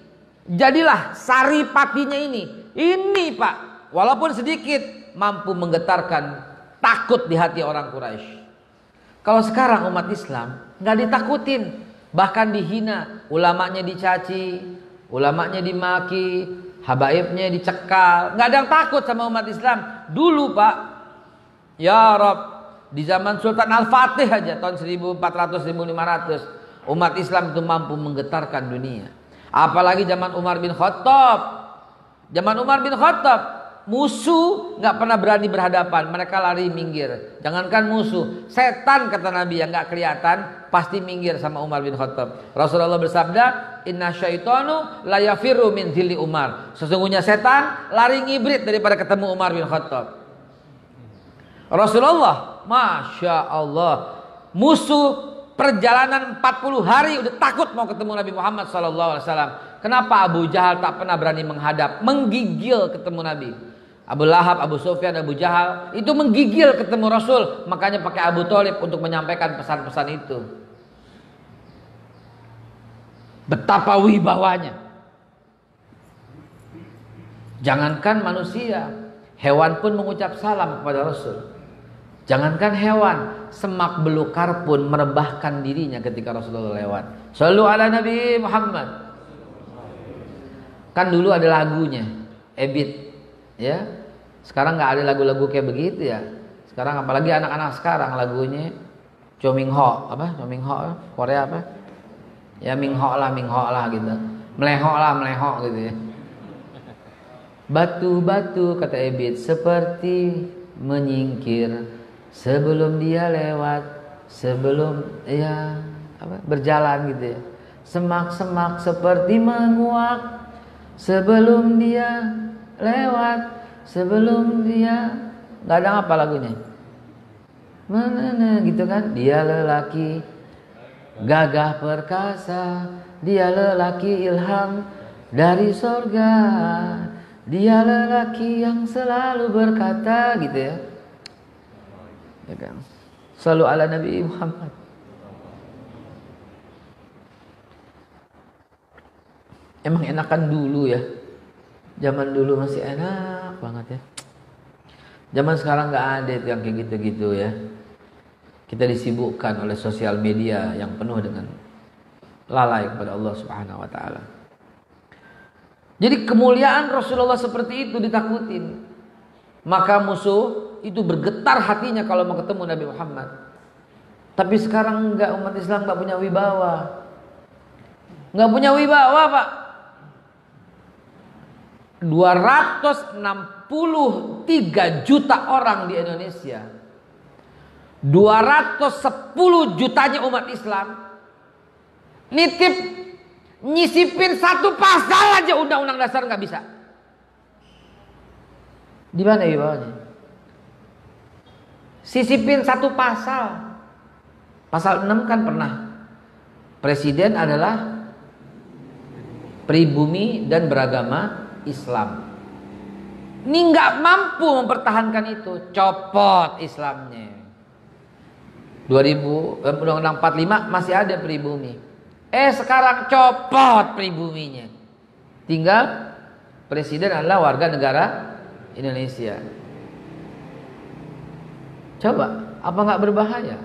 Speaker 1: Jadilah sari patinya ini. Ini Pak, walaupun sedikit mampu menggetarkan takut di hati orang Quraisy. Kalau sekarang umat Islam nggak ditakutin, bahkan dihina, ulamanya dicaci, ulamanya dimaki, habaibnya dicekal, nggak ada yang takut sama umat Islam. Dulu Pak, ya Rob, di zaman Sultan Al-Fatih aja tahun 1400-1500, umat Islam itu mampu menggetarkan dunia. Apalagi zaman Umar bin Khattab. Zaman Umar bin Khattab, musuh nggak pernah berani berhadapan, mereka lari minggir. Jangankan musuh, setan kata Nabi yang nggak kelihatan pasti minggir sama Umar bin Khattab. Rasulullah bersabda, Inna syaitanu la yafiru min dhilli Umar. Sesungguhnya setan lari ngibrit daripada ketemu Umar bin Khattab. Rasulullah, Masya Allah, musuh perjalanan 40 hari udah takut mau ketemu Nabi Muhammad SAW. Kenapa Abu Jahal tak pernah berani menghadap, menggigil ketemu Nabi? Abu Lahab, Abu Sufyan, Abu Jahal itu menggigil ketemu Rasul, makanya pakai Abu Thalib untuk menyampaikan pesan-pesan itu. Betapa wibawanya. Jangankan manusia, hewan pun mengucap salam kepada Rasul. Jangankan hewan, semak belukar pun merebahkan dirinya ketika Rasulullah lewat. Shallu ala Nabi Muhammad. Kan dulu ada lagunya, Ebit, ya. Sekarang nggak ada lagu-lagu kayak begitu ya. Sekarang apalagi anak-anak sekarang lagunya Cho Minh Ho, apa? Cho Minh Ho, Korea apa? Ya Minh Ho lah gitu. Melehok gitu ya. Batu-batu kata Ebit seperti menyingkir sebelum dia lewat, sebelum ya apa berjalan gitu ya. Semak-semak seperti menguak sebelum dia lewat, sebelum dia nggak ada apa lagunya. Mana gitu kan? Dia lelaki gagah perkasa, dia lelaki ilham dari sorga, dia lelaki yang selalu berkata gitu ya. Ya kan? Shallu ala Nabi Muhammad. Emang enakan dulu ya. Zaman dulu masih enak banget ya. Zaman sekarang nggak ada itu yang kayak gitu-gitu ya. Kita disibukkan oleh sosial media yang penuh dengan lalai kepada Allah Subhanahu wa taala. Jadi kemuliaan Rasulullah seperti itu ditakutin. Maka musuh itu bergetar hatinya kalau mau ketemu Nabi Muhammad. Tapi sekarang enggak, umat Islam enggak punya wibawa. Enggak punya wibawa, Pak. 263 juta orang di Indonesia. 210 jutanya umat Islam nitip nyisipin satu pasal aja undang-undang dasar nggak bisa. Di mana wibawanya? Sisipin satu pasal. Pasal 6 kan pernah. Presiden adalah pribumi dan beragama Islam. Ini nggak mampu mempertahankan itu, copot Islamnya. 2000 Undang-Undang 45 masih ada pribumi. Sekarang copot pribuminya. Tinggal presiden adalah warga negara Indonesia. Coba, apa nggak berbahaya?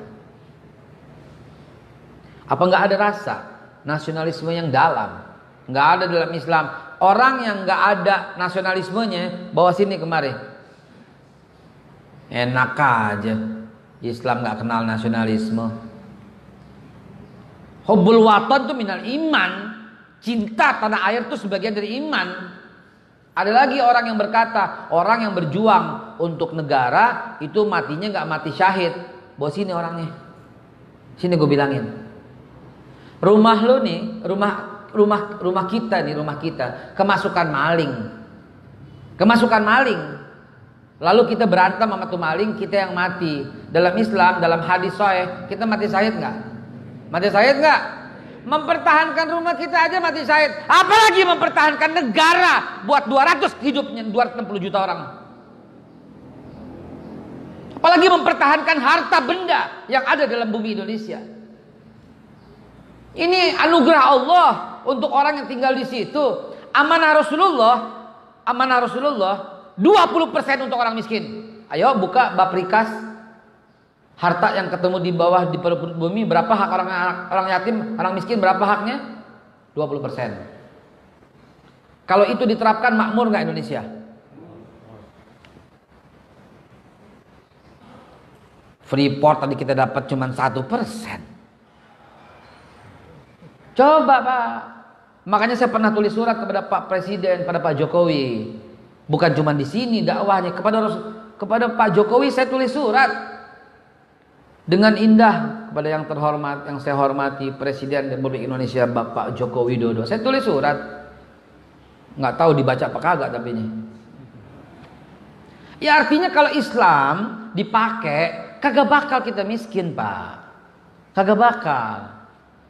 Speaker 1: Apa nggak ada rasa nasionalisme yang dalam? Nggak ada dalam Islam. Orang yang nggak ada nasionalismenya bawa sini kemari. Enak aja. Islam nggak kenal nasionalisme. Hubbul watan itu minal iman. Cinta tanah air itu sebagian dari iman. Ada lagi orang yang berkata, orang yang berjuang untuk negara itu matinya nggak mati syahid. Bawa sini orangnya, sini gue bilangin. Rumah lo nih, rumah kita nih, rumah kita kemasukan maling. Lalu kita berantem sama tuh maling, kita yang mati. Dalam Islam, dalam hadis sahih, kita mati syahid nggak? Mati syahid nggak? Mempertahankan rumah kita aja mati syahid, apalagi mempertahankan negara buat 200 hidupnya 260 juta orang. Apalagi mempertahankan harta benda yang ada dalam bumi Indonesia. Ini anugerah Allah untuk orang yang tinggal di situ. Amanah Rasulullah 20% untuk orang miskin. Ayo buka Baprikas. Harta yang ketemu di bawah di perut bumi, berapa hak orang yatim, orang miskin, berapa haknya? 20%. Kalau itu diterapkan, makmur nggak Indonesia? Freeport tadi kita dapat cuma 1%. Coba Pak. Makanya saya pernah tulis surat kepada Pak Presiden, pada Pak Jokowi. Bukan cuma di sini dakwahnya, kepada Pak Jokowi saya tulis surat. Dengan indah kepada yang terhormat, yang saya hormati, Presiden Republik Indonesia Bapak Joko Widodo. Saya tulis surat, nggak tahu dibaca apa kagak tapi ini. Ya artinya kalau Islam dipakai, kagak bakal kita miskin Pak, kagak bakal.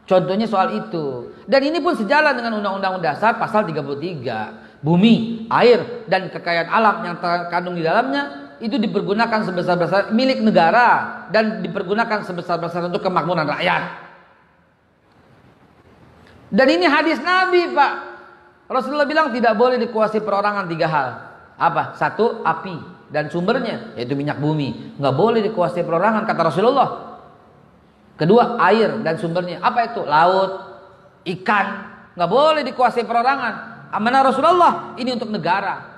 Speaker 1: Contohnya soal itu. Dan ini pun sejalan dengan Undang-Undang Dasar pasal 33. Bumi, air, dan kekayaan alam yang terkandung di dalamnya itu dipergunakan sebesar-besar milik negara dan dipergunakan sebesar-besar untuk kemakmuran rakyat. Dan ini hadis Nabi Pak. Rasulullah bilang tidak boleh dikuasai perorangan 3 hal. Apa? 1, api dan sumbernya yaitu minyak bumi. Nggak boleh dikuasai perorangan kata Rasulullah. Kedua, air dan sumbernya. Apa itu? Laut, ikan. Nggak boleh dikuasai perorangan. Amanah Rasulullah ini untuk negara.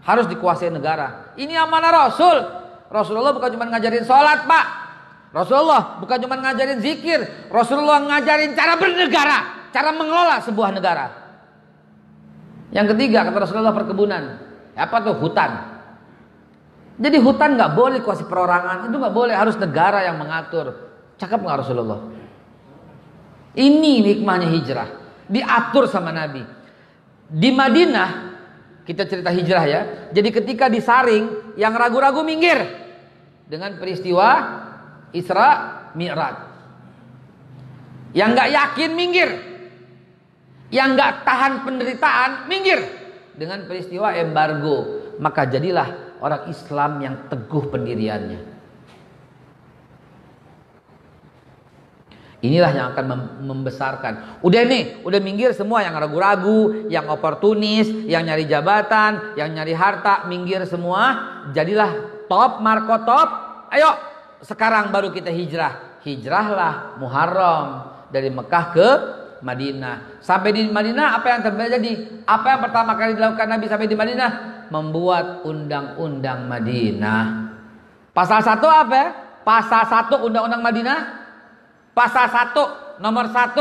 Speaker 1: Harus dikuasai negara. Ini amanah Rasul. Rasulullah bukan cuma ngajarin sholat Pak. Rasulullah bukan cuma ngajarin zikir. Rasulullah ngajarin cara bernegara, cara mengelola sebuah negara. Yang ketiga kata Rasulullah perkebunan. Apa tuh? Hutan. Jadi hutan nggak boleh dikuasai perorangan. Itu nggak boleh, harus negara yang mengatur. Cakep nggak Rasulullah? Ini hikmahnya hijrah. Diatur sama Nabi. Di Madinah kita cerita hijrah ya. Jadi ketika disaring, yang ragu-ragu minggir dengan peristiwa Isra Mi'raj. Yang nggak yakin minggir. Yang nggak tahan penderitaan minggir dengan peristiwa embargo. Maka jadilah orang Islam yang teguh pendiriannya. Inilah yang akan membesarkan. Udah nih, udah minggir semua yang ragu-ragu, yang oportunis, yang nyari jabatan, yang nyari harta, minggir semua. Jadilah top, marko top. Ayo, sekarang baru kita hijrah. Hijrahlah Muharram dari Mekah ke Madinah. Sampai di Madinah apa yang terjadi? Apa yang pertama kali dilakukan Nabi sampai di Madinah? Membuat undang-undang Madinah. Pasal 1 apa ya? Pasal 1 undang-undang Madinah. Pasal 1 nomor 1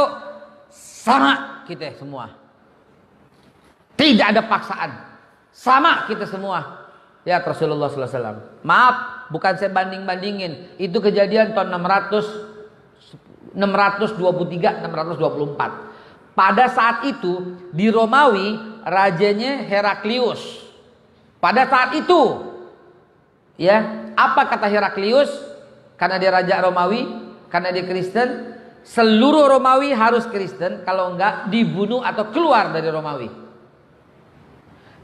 Speaker 1: sama kita semua. Tidak ada paksaan. Sama kita semua. Ya Rasulullah SAW. Maaf, bukan saya banding-bandingin. Itu kejadian tahun 623, 624. Pada saat itu di Romawi rajanya Heraklius. Pada saat itu, ya, apa kata Heraklius? Karena dia raja Romawi. Karena dia Kristen, seluruh Romawi harus Kristen, kalau enggak dibunuh atau keluar dari Romawi.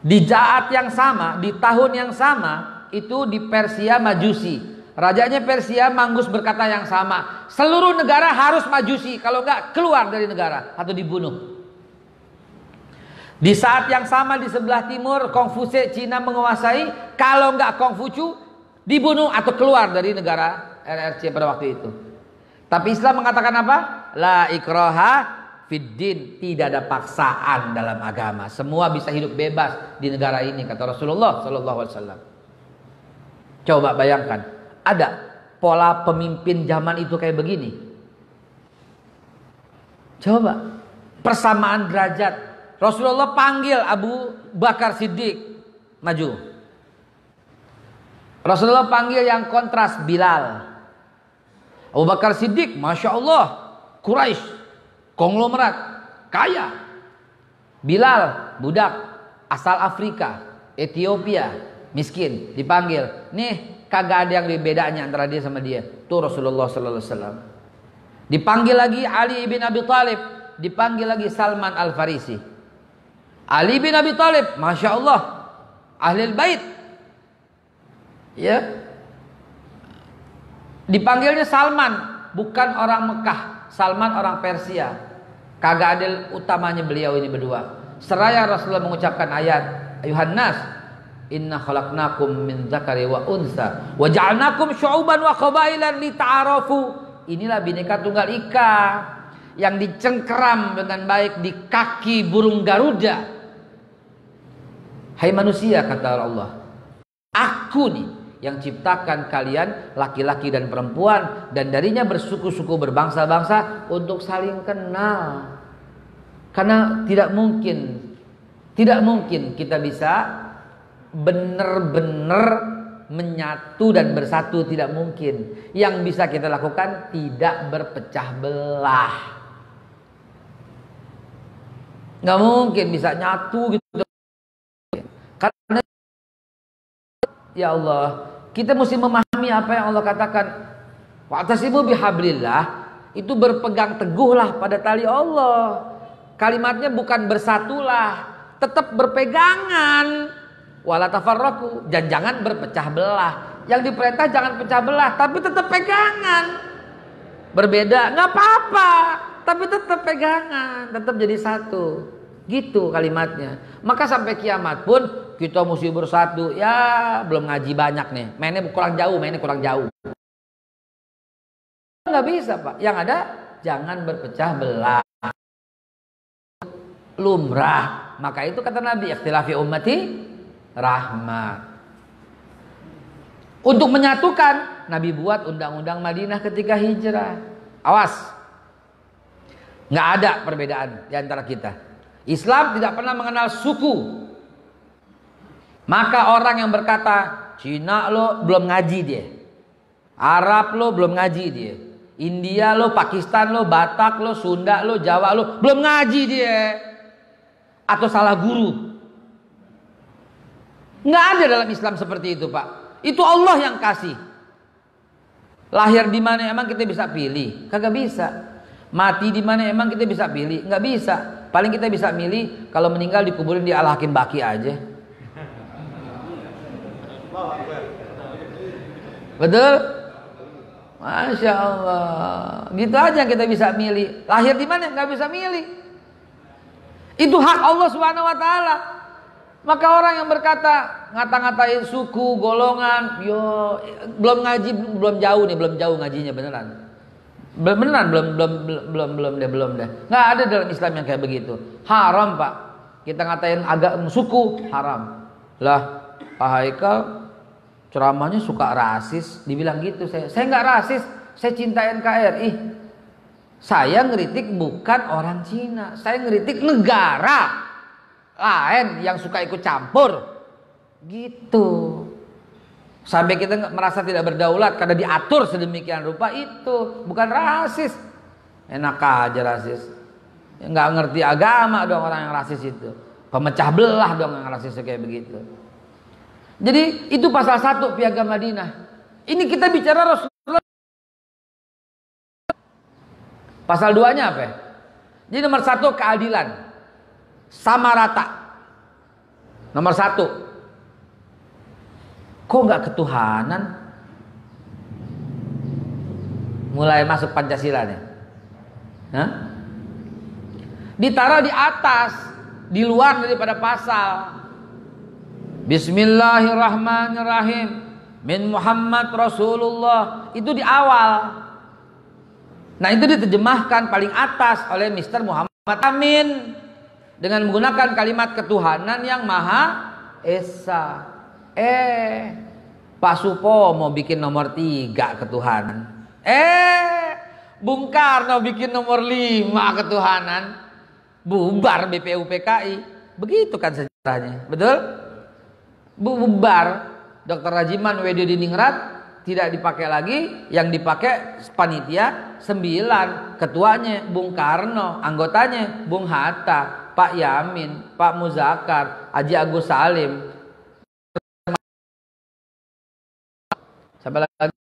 Speaker 1: Di saat yang sama, di tahun yang sama, itu di Persia Majusi. Rajanya Persia Manggus berkata yang sama, seluruh negara harus Majusi, kalau enggak keluar dari negara atau dibunuh. Di saat yang sama di sebelah timur, Konfuse Cina menguasai, kalau enggak Kongfucu dibunuh atau keluar dari negara RRC pada waktu itu. Tapi Islam mengatakan apa? La ikraha fiddin, tidak ada paksaan dalam agama. Semua bisa hidup bebas di negara ini kata Rasulullah sallallahu alaihi wasallam. Coba bayangkan, ada pola pemimpin zaman itu kayak begini. Coba persamaan derajat. Rasulullah panggil Abu Bakar Siddiq, maju. Rasulullah panggil yang kontras, Bilal. Abu Bakar Siddiq, Masya Allah, Quraisy, konglomerat, kaya. Bilal, budak, asal Afrika, Ethiopia, miskin, dipanggil. Nih, kagak ada yang bedanya antara dia sama dia. Tuh Rasulullah sallallahu alaihi wasallam. Dipanggil lagi Ali bin Abi Thalib, dipanggil lagi Salman Al-Farisi. Ali bin Abi Thalib, Masya Allah, Ahlul Bait. Ya. Dipanggilnya Salman, bukan orang Mekah, Salman orang Persia. Kagak adil utamanya beliau ini berdua. Seraya Rasulullah mengucapkan ayat, Ayuhan nas, inna khalaqnakum min dzakari wa unsa wa ja'alnakum syu'uban wa qabailan lita'arafu. Inilah Bhinneka Tunggal Ika yang dicengkeram dengan baik di kaki burung Garuda. Hai manusia, kata Allah, aku nih yang ciptakan kalian laki-laki dan perempuan, dan darinya bersuku-suku berbangsa-bangsa untuk saling kenal. Karena tidak mungkin kita bisa benar-benar menyatu dan bersatu, tidak mungkin. Yang bisa kita lakukan tidak berpecah belah. Nggak mungkin bisa nyatu gitu. Karena ya Allah, kita mesti memahami apa yang Allah katakan. Wa'tasimu bihablillah, itu berpegang teguhlah pada tali Allah. Kalimatnya bukan bersatulah, tetap berpegangan. Wala tafarraqu, dan jangan berpecah belah. Yang diperintah jangan pecah belah, tapi tetap pegangan. Berbeda nggak apa-apa, tapi tetap pegangan, tetap jadi satu. Gitu kalimatnya. Maka sampai kiamat pun kita mesti bersatu. Ya belum ngaji banyak nih, mainnya kurang jauh. Nggak bisa Pak. Yang ada jangan berpecah belah. Lumrah. Maka itu kata Nabi, ikhtilafi ummati rahmat. Untuk menyatukan, Nabi buat undang-undang Madinah ketika hijrah. Awas, nggak ada perbedaan di antara kita. Islam tidak pernah mengenal suku. Maka orang yang berkata Cina lo belum ngaji dia, Arab lo belum ngaji dia, India lo, Pakistan lo, Batak lo, Sunda lo, Jawa lo belum ngaji dia, atau salah guru. Nggak ada dalam Islam seperti itu Pak. Itu Allah yang kasih. Lahir di mana emang kita bisa pilih? Kagak bisa. Mati di mana emang kita bisa pilih? Nggak bisa. Paling kita bisa milih kalau meninggal dikuburin di Al-Hakim Baki aja. Betul? Masya Allah. Gitu aja kita bisa milih. Lahir di mana nggak bisa milih. Itu hak Allah Subhanahu Wa Taala. Maka orang yang berkata ngata-ngatain suku, golongan, yo belum ngaji, belum jauh ngajinya beneran. Belum deh. Nggak ada dalam Islam yang kayak begitu. Haram Pak. Kita ngatain agak suku, haram. Lah, Pak Haikal ceramahnya suka rasis. Dibilang gitu saya nggak rasis. Saya cinta NKRI. Saya ngeritik bukan orang Cina. Saya ngeritik negara lain yang suka ikut campur. Gitu. Sampai kita merasa tidak berdaulat karena diatur sedemikian rupa, itu bukan rasis. Enak aja rasis. Nggak ngerti agama dong orang yang rasis itu. Pemecah belah dong yang rasis kayak begitu. Jadi itu pasal 1 Piagam Madinah. Ini kita bicara Rasulullah. Pasal 2-nya apa? Jadi nomor 1 keadilan. Sama rata. Nomor 1. Kok nggak ketuhanan? Mulai masuk Pancasila nih. Hah? Ditaruh di atas, di luar daripada pasal. Bismillahirrahmanirrahim. Min Muhammad Rasulullah. Itu di awal. Nah itu diterjemahkan paling atas oleh Mr. Muhammad Amin. Dengan menggunakan kalimat ketuhanan yang Maha Esa. Pak Supo mau bikin nomor 3 ketuhanan. Bung Karno bikin nomor 5 ketuhanan. Bubar BPUPKI. Begitu kan sejarahnya. Betul? bubar. Dr. Rajiman Wedyo Diningrat tidak dipakai lagi, yang dipakai panitia 9, ketuanya Bung Karno, anggotanya Bung Hatta, Pak Yamin, Pak Muzakkar, Haji Agus Salim. Siapa lagi?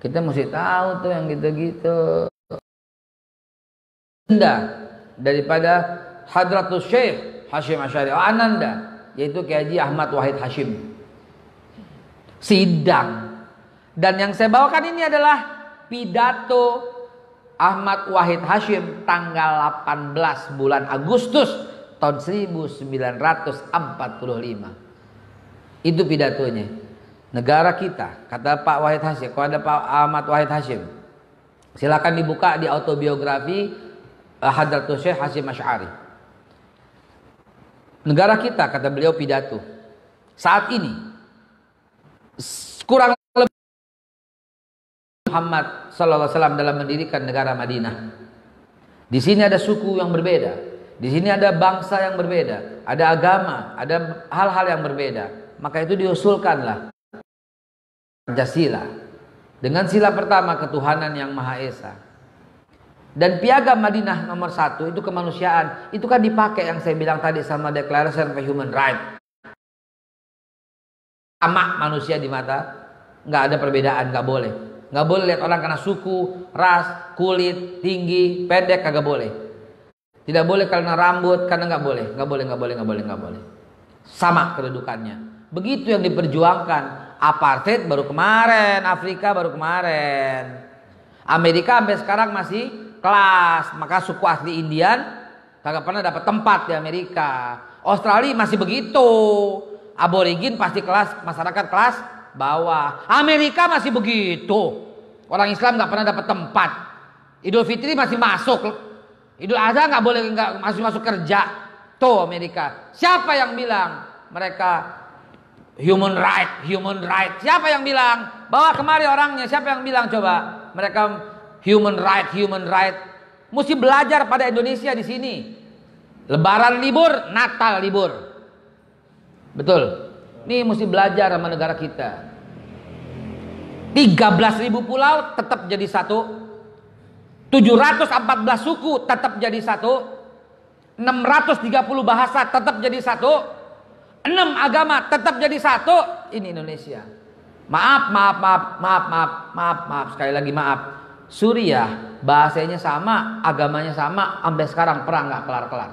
Speaker 1: Kita mesti tahu tuh yang gitu-gitu. Daripada Hadratus Syekh Hashim Asy'ari Ananda, yaitu Kiai Haji Ahmad Wahid Hashim. Sidang. Dan yang saya bawakan ini adalah pidato Ahmad Wahid Hashim tanggal 18 bulan Agustus tahun 1945. Itu pidatonya. Negara kita, kata Pak Wahid Hashim, kalau ada Pak Ahmad Wahid Hashim, silakan dibuka di autobiografi Hadratus Syekh Hashim Asy'ari. Negara kita, kata beliau pidato, saat ini kurang lebih Muhammad sallallahu alaihi wasallam dalam mendirikan negara Madinah. Di sini ada suku yang berbeda, di sini ada bangsa yang berbeda, ada agama, ada hal-hal yang berbeda. Maka itu diusulkanlah Pancasila dengan sila pertama ketuhanan yang Maha Esa. Dan piagam Madinah nomor 1 itu kemanusiaan. Itu kan dipakai yang saya bilang tadi sama Declaration of Human Rights. Sama manusia di mata, nggak ada perbedaan, nggak boleh. Nggak boleh lihat orang karena suku, ras, kulit, tinggi, pendek, kagak boleh. Tidak boleh karena rambut, karena nggak boleh, nggak boleh, nggak boleh, nggak boleh, nggak boleh. Sama kedudukannya. Begitu yang diperjuangkan. Apartheid baru kemarin, Afrika baru kemarin. Amerika sampai sekarang masih kelas, maka suku asli Indian kagak pernah dapat tempat di Amerika. Australia masih begitu, aborigin pasti kelas, masyarakat kelas bawah. Amerika masih begitu, orang Islam nggak pernah dapat tempat. Idul Fitri masih masuk, Idul Adha nggak boleh, nggak masih masuk kerja. Tuh Amerika, siapa yang bilang mereka human right? Siapa yang bilang? Bawa kemari orangnya. Siapa yang bilang coba? Mereka human right. Mesti belajar pada Indonesia di sini. Lebaran libur, Natal libur. Betul. Nih mesti belajar sama negara kita. 13.000 pulau tetap jadi satu. 714 suku tetap jadi satu. 630 bahasa tetap jadi satu. 6 agama tetap jadi satu. Ini Indonesia. Maaf. Sekali lagi maaf. Suriah bahasanya sama, agamanya sama, sampai sekarang perang nggak kelar-kelar.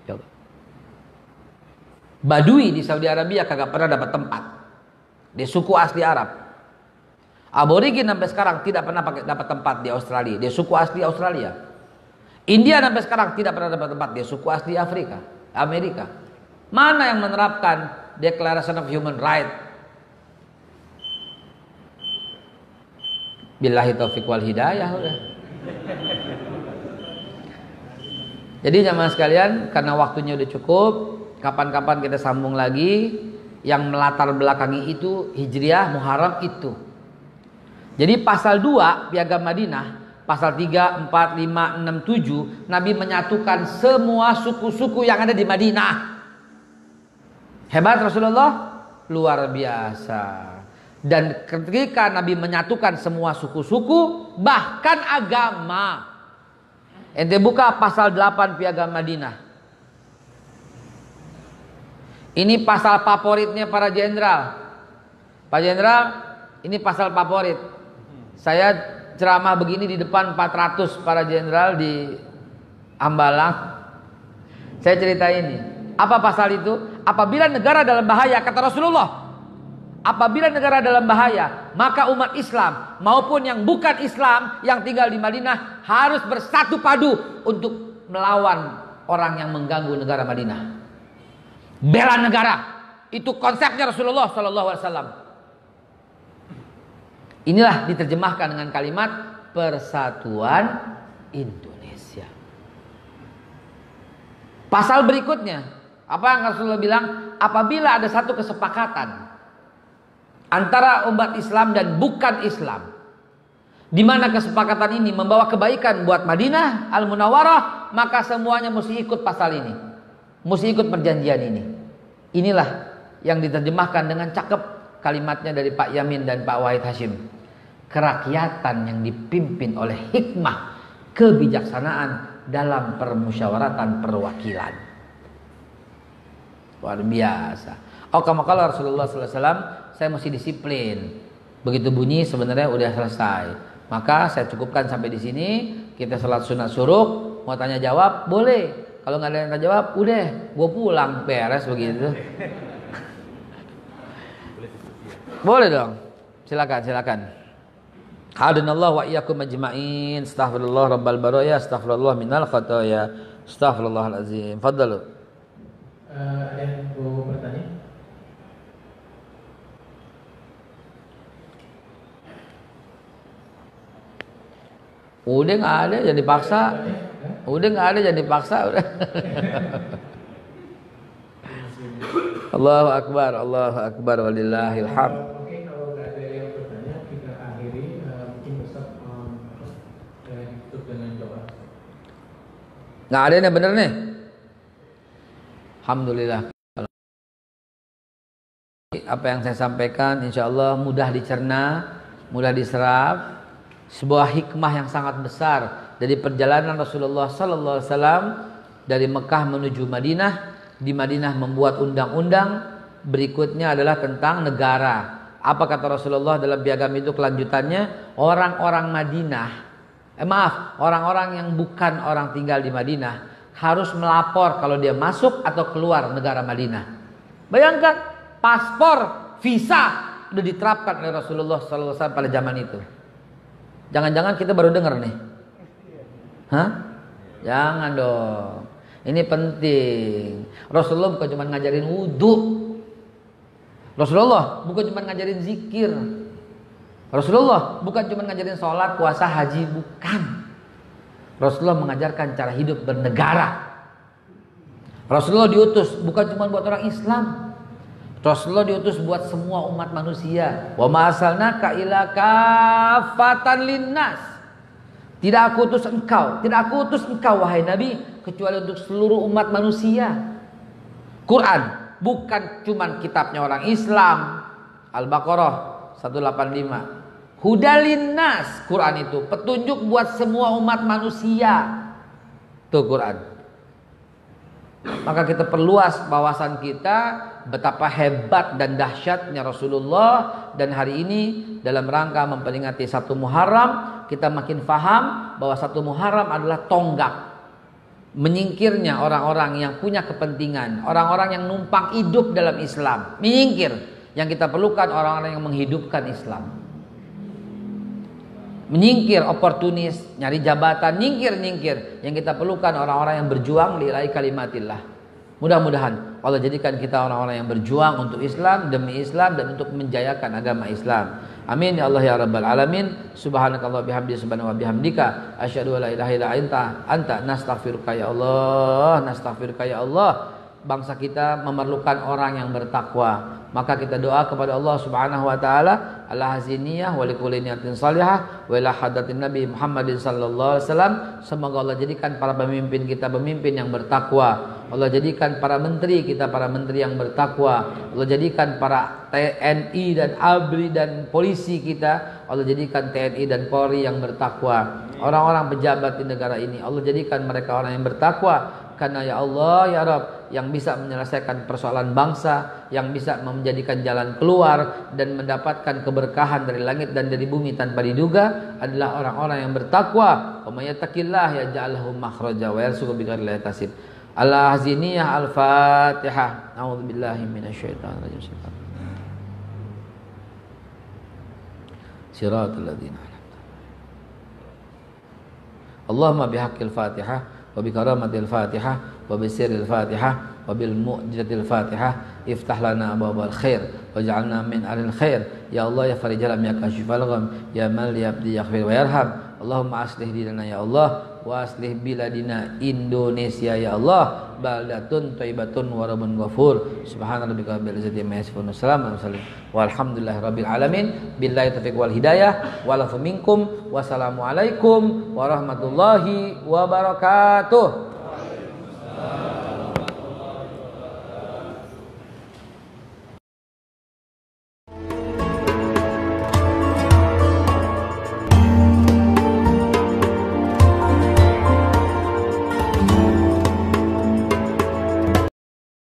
Speaker 1: Coba. Badui di Saudi Arabia kagak pernah dapat tempat. Di suku asli Arab. Aborigin sampai sekarang tidak pernah dapat tempat di Australia. Di suku asli Australia. India sampai sekarang tidak pernah dapat tempat. Di suku asli Amerika. Mana yang menerapkan Declaration of Human Rights? Billahi taufiq wal hidayah udah. Jadi jamaah sekalian, karena waktunya udah cukup, kapan-kapan kita sambung lagi. Yang melatar belakangi itu Hijriah, Muharram itu. Jadi pasal 2 Piagam Madinah, pasal 3, 4, 5, 6, 7, Nabi menyatukan semua suku-suku yang ada di Madinah. Hebat Rasulullah, luar biasa. Dan ketika Nabi menyatukan semua suku-suku, bahkan agama. Ente buka pasal 8 Piagam Madinah. Ini pasal favoritnya para jenderal. Pak Jenderal, ini pasal favorit. Saya ceramah begini di depan 400 para jenderal di Hambalang. Saya cerita ini. Apa pasal itu? Apabila negara dalam bahaya, kata Rasulullah, apabila negara dalam bahaya, maka umat Islam maupun yang bukan Islam yang tinggal di Madinah harus bersatu padu untuk melawan orang yang mengganggu negara Madinah. Bela negara, itu konsepnya Rasulullah SAW. Inilah diterjemahkan dengan kalimat Persatuan Indonesia. Pasal berikutnya, apa yang Rasulullah bilang? Apabila ada satu kesepakatan antara umat Islam dan bukan Islam, Di mana kesepakatan ini membawa kebaikan buat Madinah Al-Munawwarah, maka semuanya mesti ikut pasal ini, mesti ikut perjanjian ini. Inilah yang diterjemahkan dengan cakep kalimatnya dari Pak Yamin dan Pak Wahid Hashim. Kerakyatan yang dipimpin oleh hikmah, kebijaksanaan dalam permusyawaratan perwakilan. Luar biasa. Oh, kama qala Rasulullah sallallahu alaihi wasallam, saya mesti disiplin. Begitu bunyi sebenarnya udah selesai. Maka saya cukupkan sampai di sini. Kita salat sunat syuruk. Mau tanya jawab boleh. Kalau nggak ada yang tanya jawab, udah, gue pulang, beres begitu. Boleh dong. Silakan. Hadanallahu wa iyyakum ajma'in. Astaghfirullah rabbal baraya, astaghfirullah minal khataya, astaghfirullahal azim. Fadhalu.
Speaker 2: Ada yang mau bertanya?
Speaker 1: Udah nggak ada, jadi dipaksa. Udah nggak ada, jadi dipaksa. Udah. Allahu akbar, Allahu akbar, walillahil hamd.
Speaker 2: Oke, kalau nggak ada yang bertanya, kita akhiri. Mungkin Ustaz tutup dengan doa.
Speaker 1: Nggak ada yang bener nih. Alhamdulillah. Apa yang saya sampaikan, insya Allah mudah dicerna, mudah diserap. Sebuah hikmah yang sangat besar dari perjalanan Rasulullah sallallahu alaihi wasallam dari Mekah menuju Madinah. Di Madinah membuat undang-undang. Berikutnya adalah tentang negara. Apa kata Rasulullah dalam piagam itu kelanjutannya? Orang-orang Madinah, orang-orang yang bukan orang tinggal di Madinah harus melapor kalau dia masuk atau keluar negara Madinah. Bayangkan, paspor, visa sudah diterapkan oleh Rasulullah sallallahu alaihi wasallam pada zaman itu. Jangan-jangan kita baru dengar nih. Hah? Jangan dong. Ini penting. Rasulullah bukan cuma ngajarin wudhu. Rasulullah bukan cuma ngajarin zikir. Rasulullah bukan cuma ngajarin sholat, puasa, haji. Bukan. Rasulullah mengajarkan cara hidup bernegara. Rasulullah diutus bukan cuma buat orang Islam. Rasulullah diutus buat semua umat manusia. Wa ma arsalnaka illa kaffatan linnas. Tidak aku utus engkau wahai Nabi kecuali untuk seluruh umat manusia. Quran bukan cuma kitabnya orang Islam. Al-Baqarah 185. Hudalin nas, Quran itu petunjuk buat semua umat manusia. Tuh Quran. Maka kita perluas wawasan kita betapa hebat dan dahsyatnya Rasulullah. Dan hari ini dalam rangka memperingati 1 Muharram, kita makin faham bahwa 1 Muharram adalah tonggak menyingkirnya orang-orang yang punya kepentingan, orang-orang yang numpang hidup dalam Islam. Menyingkir. Yang kita perlukan orang-orang yang menghidupkan Islam. Menyingkir oportunis, nyari jabatan, nyingkir. Yang kita perlukan orang-orang yang berjuang lillahi kalimatillah. Mudah-mudahan Allah jadikan kita orang-orang yang berjuang untuk Islam, demi Islam, dan untuk menjayakan agama Islam. Amin ya Allah ya rabbal alamin. Subhanakallah bihamdi subhanahu wa bihamdika asyhadu an la ilaha illa anta nastaghfiruka ya Allah, nastaghfiruka ya Allah. Bangsa kita memerlukan orang yang bertakwa. Maka kita doa kepada Allah Subhanahu wa taala, ala haziniyah wa likulli niyatin salihah wa ila hadratin Nabi Muhammadin sallallahu alaihi wasallam. Semoga Allah jadikan para pemimpin kita pemimpin yang bertakwa. Allah jadikan para menteri kita para menteri yang bertakwa. Allah jadikan para TNI dan ABRI dan polisi kita, Allah jadikan TNI dan Polri yang bertakwa. Orang-orang pejabat di negara ini Allah jadikan mereka orang yang bertakwa. Karena ya Allah ya Rabb, yang bisa menyelesaikan persoalan bangsa, yang bisa menjadikan jalan keluar dan mendapatkan keberkahan dari langit dan dari bumi tanpa diduga adalah orang-orang yang bertakwa. Wa may yattaqillah yaj'al lahu makhraja wa yarzuqhu bighairi hisab. Al-Haziniyah Al-Fatihah. A'udzubillahi minasyaitonir rajim. Siratal ladzina an'amta. Allahumma bihaqqil Fatihah wa bi karamatil Fatihah wa bi sirril Fatihah wa bil mu'jizatil Fatihah iftah lana abwaabal khair waj'alna min ahlil khair ya Allah ya farijal ya kashifal gham ya man yabdi yaghfir wa yarham Allahumma aslih dinana ya Allah wa aslih biladina Indonesia ya Allah baldatun thayyibatun wa rabbun ghafur subhana rabbika rabbil izzati amma yasifun wassalamu alaihi walhamdulillahi rabbil alamin billahi taufiq wal hidayah walafu minkum wassalamu alaikum warahmatullahi wabarakatuh.